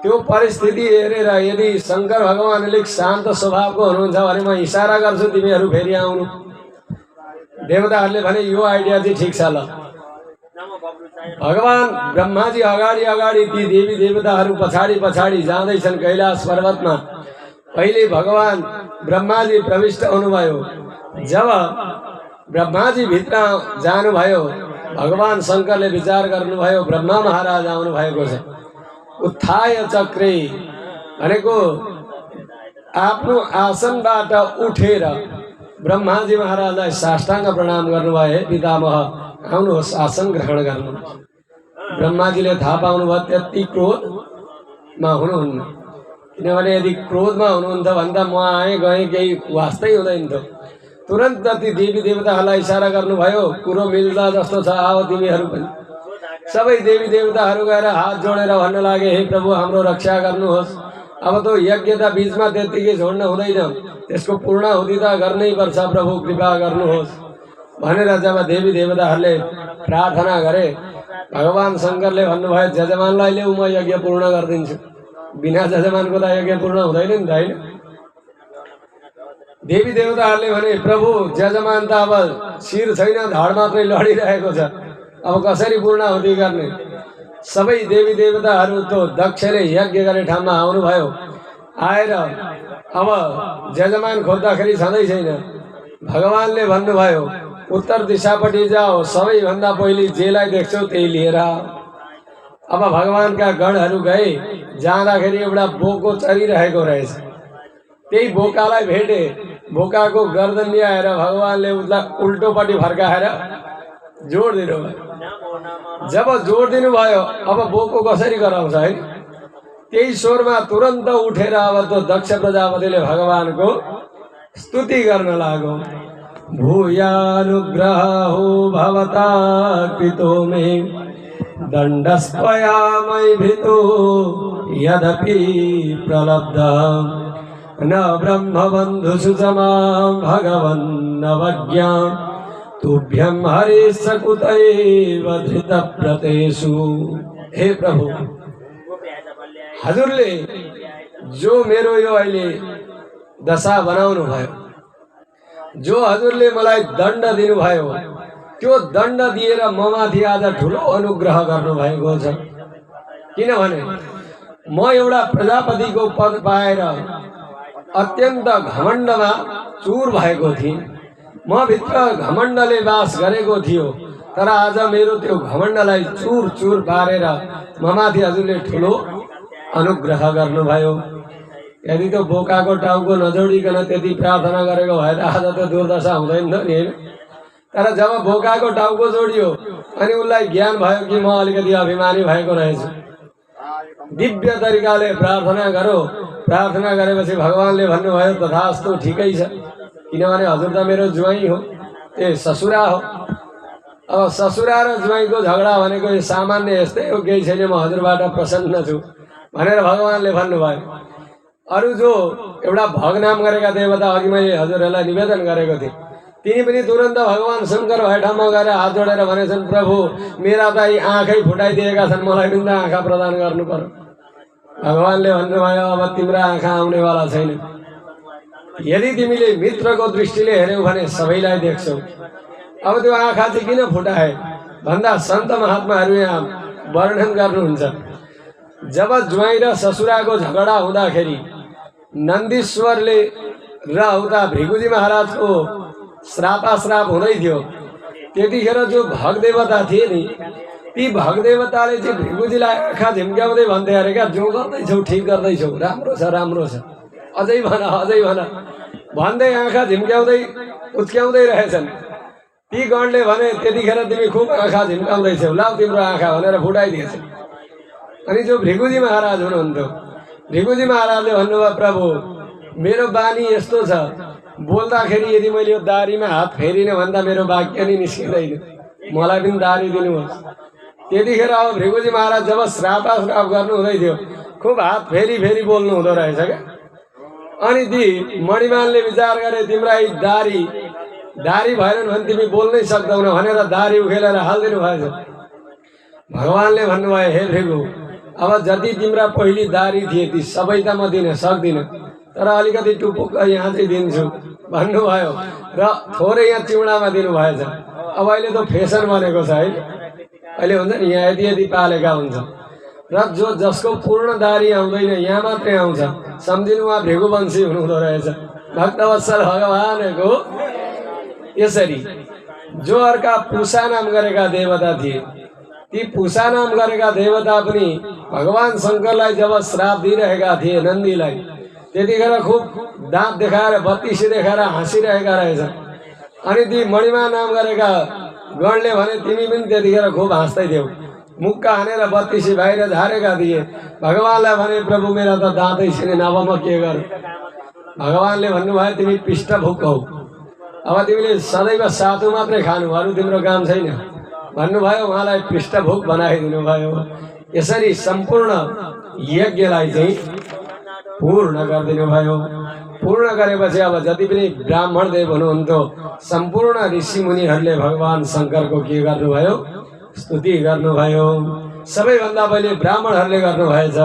त्यो परिस्थिति हेरेर यदि शङ्कर भगवान अलिक शान्त स्वभावको हुनुहुन्छ भने म इसारा गर्छु तिमीहरू फेरि आउनु। देवताहरूले भने यो आइडिया चाहिँ ठिक छ ल। भगवान ब्रह्माजी अगाडि अगाडि ती देवी देवताहरू पछाडि पछाडि जाँदैछन् कैलाश पर्वतमा। पहिले भगवान ब्रह्माजी प्रविष्ट हुनुभयो। जब ब्रह्माजी भित्र जानुभयो भगवान शङ्करले विचार गर्नुभयो ब्रह्मा महाराज आउनु भएको छ। उत्थाय चक्रे भनेको आफ्नो आसनबाट उठेर ब्रह्माजी महाराजलाई साष्टाङ्ग प्रणाम गर्नुभयो। हे पितामह आउनुहोस् आसन ग्रहण गर्नु। ब्रह्माजीले थाहा पाउनुभयो त्यति क्रोधमा हुनुहुन्न, किनभने यदि क्रोधमा हुनुहुन्छ भने त म आएँ गएँ केही वास्तै हुँदैन थियो। तुरन्त ती देवी देवताहरूलाई इसारा गर्नुभयो कुरो मिल्दा जस्तो छ आओ तिमीहरू पनि। सबै देवी देवताहरू गएर हात जोडेर भन्न लागे हे प्रभु हाम्रो रक्षा गर्नुहोस्। अब त यज्ञ त बिचमा त्यत्तिकै छोड्न हुँदैन, त्यसको पूर्णाहुति त गर्नै पर्छ, प्रभु कृपा गर्नुहोस् भनेर जब देवी देवताहरूले प्रार्थना गरे भगवान शङ्करले भन्नुभयो जजमानलाई ल्याऊ म यज्ञ पूर्ण गरिदिन्छु। बिना जजमानको त यज्ञ पूर्ण हुँदैन नि त होइन। देवी देवताहरूले भने प्रभु जजमान त अब शिर छैन धड मात्रै लडिरहेको छ, अब कसरी पूर्णाहुति गर्ने। सबै देवी देवताहरू त दक्षले यज्ञ गर्ने ठाउँमा आउनुभयो। आएर अब जजमान खोज्दाखेरि छँदै छैन। भगवानले भन्नुभयो उत्तर दिशापट्टि जाओ, सबैभन्दा पहिले जेलाई देख्छौ त्यही लिएर। अब भगवानका गणहरू गए, जाँदाखेरि एउटा बोको चरिरहेको रहेछ। त्यही बोकालाई भेटे, बोकाको गर्दन ल्याएर भगवानले उसलाई उल्टोपट्टि फर्काएर जोड दिनुभयो। जब जोड दिनुभयो अब बोको कसरी गराउँछ है। त्यही स्वरमा तुरन्त उठेर अब त दक्ष प्रजापतिले भगवानको स्तुति गर्न लाग्यो। भूयानुग्रहो भवता कृतो मे दण्डस्त्वया मयि भीतो यदपि प्रलब्धः न ब्रह्मबन्धुषु च मां भगवन्नवज्ञां तुभ्यं हरिश्च कुतैव धृतव्रतेषु। हे प्रभु, हजुरले जो मेरो यो अहिले दशा बनाउनु भयो, जो हजुरले मलाई दण्ड दिनुभयो, त्यो दण्ड दिएर ममाथि आज ठुलो अनुग्रह गर्नुभएको छ। किनभने म एउटा प्रजापतिको पद पाएर अत्यन्त घमण्डमा चूर भएको थिएँ। म भित्र घमण्डले वास गरेको थियो, तर आज मेरो त्यो घमण्डलाई चूर चूर पारेर ममाथि हजुरले ठुलो अनुग्रह गर्नुभयो। यदि त्यो बोकाको टाउको नजोडिकन त्यति प्रार्थना गरेको भए त आज त दुर्दशा हुँदैन थियो नि, होइन? तर जब बोकाको टाउको जोडियो अनि उसलाई ज्ञान भयो कि म अलिकति अभिमानी भएको रहेछु, दिव्य तरिकाले प्रार्थना गरो। प्रार्थना गरेपछि भगवानले भन्नुभयो तथास्तु, ठिकै छ, किनभने हजुर त मेरो ज्वाइँ हो, ए ससुरा हो। अब ससुरा र ज्वाइँको झगडा भनेको यो सामान्य यस्तै हो, केही छैन, म हजुरबाट प्रसन्न छु भनेर भगवानले भन्नुभयो। अरू जो एउटा भगनाम गरेका देवता अघि मैले हजुरहरूलाई निवेदन गरेको थिएँ, तिनी पनि तुरन्त भगवान शङ्कर भए ठाउँमा गएर हात जोडेर भनेछन्, प्रभु मेरा त यी आँखै फुटाइदिएका छन्, मलाई पनि त आँखा प्रदान गर्नु पर्यो। भगवानले भन्नुभयो अब तिम्रो आँखा आउनेवाला छैन। यदि तिमीले मित्रको दृष्टिले हेऱ्यौ भने सबैलाई देख्छौ। अब त्यो आँखा चाहिँ किन फुटाए भन्दा सन्त महात्माहरू यहाँ वर्णन गर्नुहुन्छ। जब ज्वाइँ र ससुराको झगडा हुँदाखेरि नन्दीश्वरले र उता भृगुजी महाराजको श्रापाश्राप हुँदै थियो, त्यतिखेर जो भगदेवता थिए नि, ती भगदेवताले चाहिँ भृगुजीलाई आँखा झिम्क्याउँदै भन्थे अरे क्या, जो गर्दैछौ ठिक गर्दैछौ, राम्रो छ राम्रो छ, अझै भन अझै भन भन्दै आँखा झिम्क्याउँदै उच्क्याउँदै रहेछन्। ती गणले भने त्यतिखेर तिमी खुब आँखा झिम्काउँदैछौ, लाउ तिम्रो आँखा भनेर फुटाइदिएछ। अनि जो भृगुजी महाराज हुनुहुन्थ्यो, भृगुजी महाराजले भन्नुभयो, प्रभु मेरो बानी यस्तो छ, बोल्दाखेरि यदि मैले यो दारीमा हात फेरिनँ भन्दा मेरो वाक्य नै निस्किँदैन, मलाई पनि दारी दिनुहोस्। त्यतिखेर अब भृगुजी महाराज जब श्रापाश्राप गर्नु हुँदै थियो, खुब हात फेरि फेरि बोल्नु हुँदो रहेछ क्या। अनि ती मणिमानले विचार गरे, तिम्रा यी दारी भएनन् भने तिमी बोल्नै सक्दैनौ भनेर दारी उखेलेर हालिदिनु भएछ। भगवानले भन्नुभयो, हे भृगु, अब जति तिम्रा पहिली दारी थिए ती सबै त म दिन सक्दिनँ, तर अलिकति टुपुक्क यहाँ चाहिँ दिन्छु भन्नुभयो र थोरै यहाँ चिउडामा दिनुभएछ। अब अहिले त फेसन बनेको छ है, अहिले हुन्छ नि यहाँ यति यति पालेका हुन्छ, र जो जसको पूर्ण दारी आउँदैन यहाँ मात्रै आउँछ, सम्झिनु उहाँ भृगुवंशी हुनुहुँदो रहेछ, भक्तवत्सल भगवानको। यसरी जो अर्का पुषा नाम गरेका देवता थिए, ती पुषा नाम गरेका देवता पनि भगवान शङ्करलाई जब श्राप दिइरहेका थिए नन्दीलाई, त्यतिखेर खुब दाँत देखाएर बत्तीसी देखाएर हाँसिरहेका रहेछन्। अनि ती मणिमा नाम गरेका गणले भने तिमी पनि त्यतिखेर खुब हाँस्दै थियौ, मुक्का हानेर बत्तीसी बाहिर झारेका थिए। भगवानलाई भने, प्रभु मेरा त दाँतै छैन, अब म के गरौँ? भगवानले भन्नुभयो, तिमी पृष्ठभुक हौ, अब तिमीले सदैव सातु मात्रै खानु, अरू तिम्रो काम छैन भन्नुभयो। उहाँलाई पृष्ठभुक बनाइदिनु भयो। यसरी सम्पूर्ण यज्ञलाई चाहिँ पूर्ण गरिदिनु भयो। पूर्ण गरेपछि अब जति पनि ब्राह्मण देव हुनुहुन्थ्यो, सम्पूर्ण ऋषि मुनिहरूले भगवान शङ्करको के गर्नुभयो? स्तुति गर्नुभयो। सबैभन्दा पहिले ब्राह्मणहरूले गर्नुभएछ,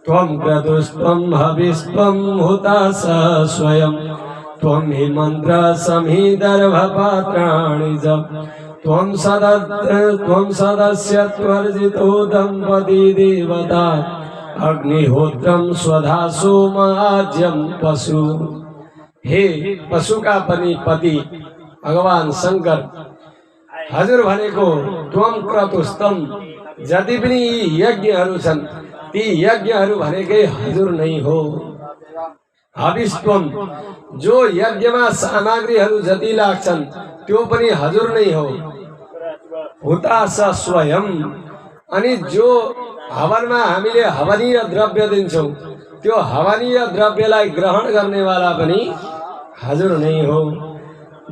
त्वं क्रतुस्त्वं हविस्त्वं हुतास स्वयं त्वं हि मन्त्र समीदर्भपात्राणि च त्वं सदस्यत्वर्जितो दम्पती देवता अग्निहोत्रम स्वधा सोमाज्यम पशु। हे पशुका पनि पति भगवान शङ्कर, हजुर भनेको त्वं क्रतुस्तम, जति पनि यज्ञहरू छन् ती यज्ञहरू भनेकै हजुर नै हो। हविस्त्वम, जो यज्ञमा सामग्रीहरू जति लाग्छन् त्यो पनि हजुर नै हो। हुतास स्वयं, अनि जो हवनमा हामीले हवनीय द्रव्य दिन्छौँ त्यो हवनीय द्रव्यलाई ग्रहण गर्नेवाला पनि हजुर नै हो।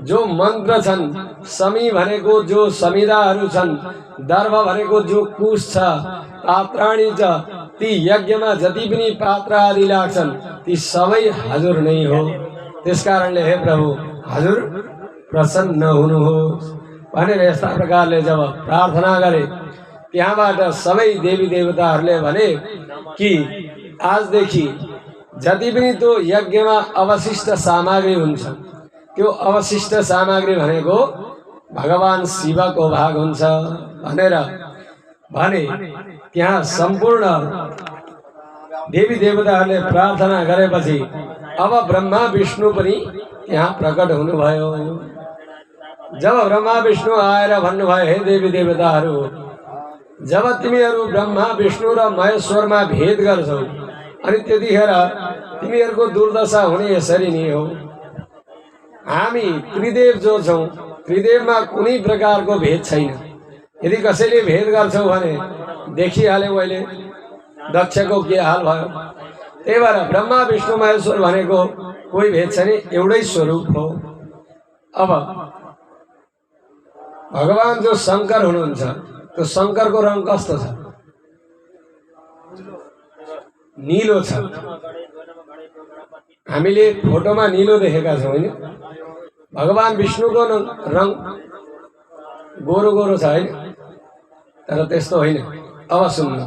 जो मन्त्र छन्, समी भनेको जो समिदाहरू छन्, दर्भ भनेको जो कुश छ, पात्राणी छ, ती यज्ञमा जति पनि पात्र आदि लाग्छन् ती सबै हजुर नै हो। त्यसकारणले हे प्रभु हजुर प्रसन्न हुनुहोस् भनेर यस्ता प्रकारले जब प्रार्थना गरे, त्यहाँबाट सबै देवी देवताहरूले भने कि आजदेखि जति पनि त्यो यज्ञमा अवशिष्ट सामग्री हुन्छ, त्यो अवशिष्ट सामग्री भनेको भगवान शिवको भाग हुन्छ भनेर भने त्यहाँ सम्पूर्ण देवी देवताहरूले प्रार्थना गरेपछि अब ब्रह्मा विष्णु पनि त्यहाँ प्रकट हुनुभयो। जब ब्रह्मा विष्णु आएर भन्नुभयो, हे देवी देवताहरू, जब तिमीहरू ब्रह्मा विष्णु र महेश्वरमा भेद गर्छौ अनि त्यतिखेर तिमीहरूको दुर्दशा हुने यसरी नै हो। हामी त्रिदेव जो छौँ, त्रिदेवमा कुनै प्रकारको भेद छैन। यदि कसैले भेद गर्छौ भने देखिहाल्यो अहिले दक्षको के हाल भयो। त्यही भएर ब्रह्मा विष्णु महेश्वर भनेको कोही भेद छैन, एउटै स्वरूप हो। अब भगवान जो शंकर हुनुहुन्छ, त्यो शंकरको रङ कस्तो छ? नीलो छ। हामीले फोटोमा नीलो देखेका छौँ हैन? भगवान विष्णुको रङ गोरो गोरो छ हैन? तर त्यस्तो होइन। अब सुन्नु,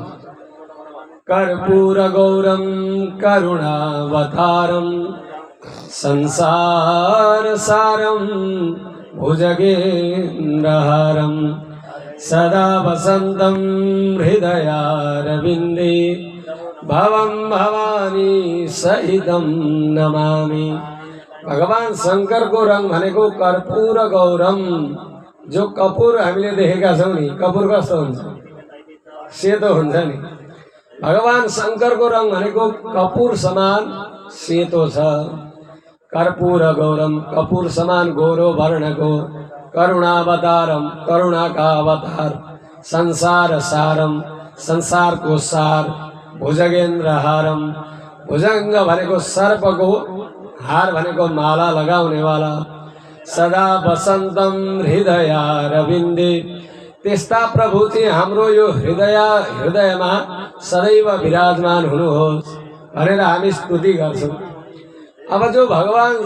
कर्पूर गौरम करुणावतारम संसार सारम भुजगेन्द्रहारम सदा वसंतम हृदयारविंदे भवम भवानी सहितम नमामि। भगवान शंकर को रंग भनेको कर्पूर गौरम। जो कपूर हामीले देखेका छौं नि, कपूर कस्तो हुन्छ? सेतो हुन्छ नि। भगवान शंकर को रंग भनेको कपूर समान सेतो छ। कर्पूर गौरम, कपूर समान गोरो वर्णको, करुणावतारम, करुणा का अवतार, संसार सारम, संसार को सार, भुजगेन्द्र हारम, भुजंग भनेको सर्पको, हार भनेको माला लगाउने वाला, सदा वसंतम हृदयारविन्दे। त्यस्ता प्रभु चाहिँ हाम्रो यो हृदयमा सदैव विराजमान हुनुहोस् भनेर हामी स्तुति गर्छौं। अब जो भगवान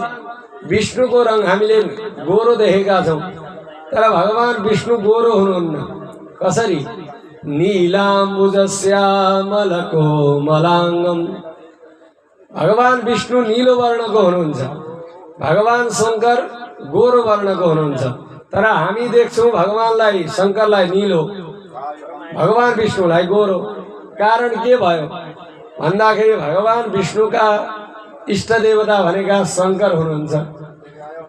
विष्णुको रंग हामीले गोरो देखेका छौं, तर भगवान विष्णु गोरो हुनुहुन्न। कसरी? नीलाम्बुजश्यामलको मलाङ्गम। भगवान विष्णु नीलो वर्णको हुनुहुन्छ, भगवान शंकर गोरो वर्णको हुनुहुन्छ। तर हामी देख्छौं भगवानलाई, शंकरलाई नीलो, भगवान विष्णुलाई गोरो। कारण के भयो भन्दाखेरि भगवान विष्णुका इष्ट देवता भनेका शंकर हुनुहुन्छ,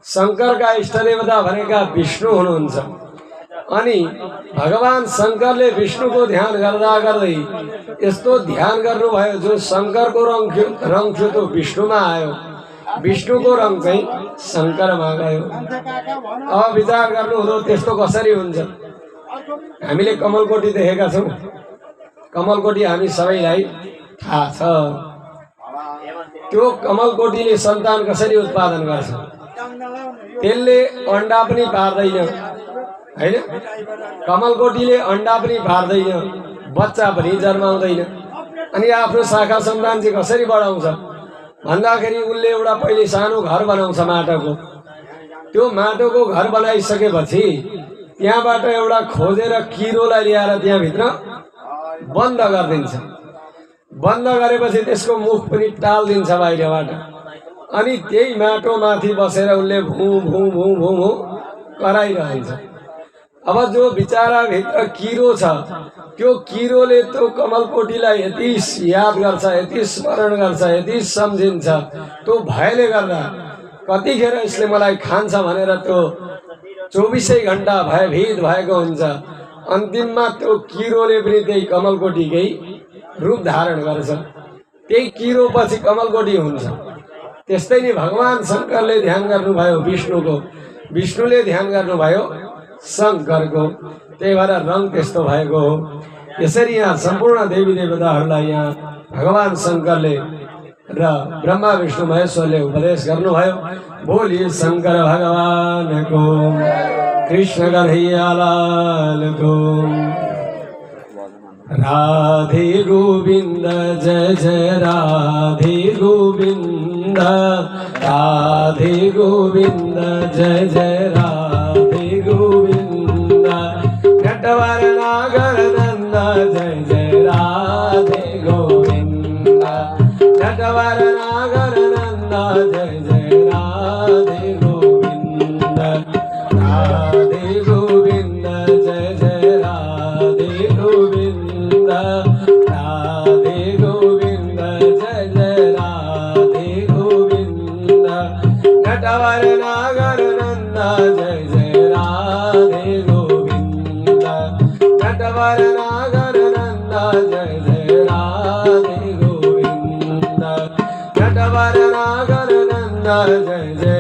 शंकरका इष्ट देवता भनेका विष्णु हुनुहुन्छ। अनि भगवान शंकरले विष्णुको ध्यान गर्दा गर्दै यस्तो ध्यान गर्नुभयो, जो शंकरको रंग थियो त्यो विष्णुमा आयो, विष्णुको रंग चाहिँ शंकरमा गयो। अब विचार गर्नुहुँदो त्यस्तो कसरी हुन्छ? हामीले कमलकोटी देखेका छौं। कमलकोटी हामी सबैलाई थाहा छ। त्यो कमलकोटीले सन्तान कसरी उत्पादन गर्छ? त्यसले अंडा पनि पार्दैन हैन? कमलकोटीले अंडा पनि पार्दैन, बच्चा पनि जन्माउँदैन। अनि आफ्नो शाखा सन्तान चाहिँ कसरी बढाउँछ भन्दाखेरि उसले एउटा पहिले सानो घर बनाउँछ माटोको। त्यो माटोको घर बनाइसकेपछि त्यहाँबाट एउटा खोजेर किरोलाई ल्याएर त्यहाँभित्र बन्द गरिदिन्छ। बन्द गरेपछि त्यसको मुख पनि टाल्दिन्छ बाहिरबाट। अनि त्यही माटो माथि बसेर उसले भू भू भू भू भू कराइरहन्छ। अब जो बिचारा भित्र किरो छ, त्यो किरोले त्यो कमलकोटीलाई यति याद गर्छ, यति स्मरण गर्छ, यति सम्झिन्छ, त्यो भयले गर्दा कतिखेर यसले मलाई खान्छ भनेर त्यो 24 घण्टा भयभीत भएको हुन्छ। अन्तिममा त्यो किरोले पनि त्यही कमलकोटीकै रूप धारण गर्छ। त्यही किरो पछि कमलकोटी हुन्छ। त्यस्तै नै भगवान शंकरले ध्यान गर्नुभयो विष्णुको, विष्णुले ध्यान गर्नुभयो शंकरको। त्यही भएर रंग त्यस्तो भएको हो। यसरी यहाँ सम्पूर्ण देवी देवताहरूलाई यहाँ भगवान शंकरले ब्रह्मा विष्णु महेश्वरले उपदेश गर्नुभयो। बोलिए शंकर भगवान को, कृष्ण कन्हैया लाल को। राधे गोविंद जय जय राधे गोविंद, राधे गोविंद जय जय राधे गोविंद। नटवर नागर नंद जय जय राधे गोविंद, नटवर नागर नंद जय जय राधे गोविंद। राधे गोविंद जय जय राधे गोविंद, राधे गोविंद जय जय राधे गोविंद। नटवर नागर नंद जय जय राधे गोविंद, नटवर नागर नंद जय जय राधे गोविंद, नटवर नागर नंद जय जय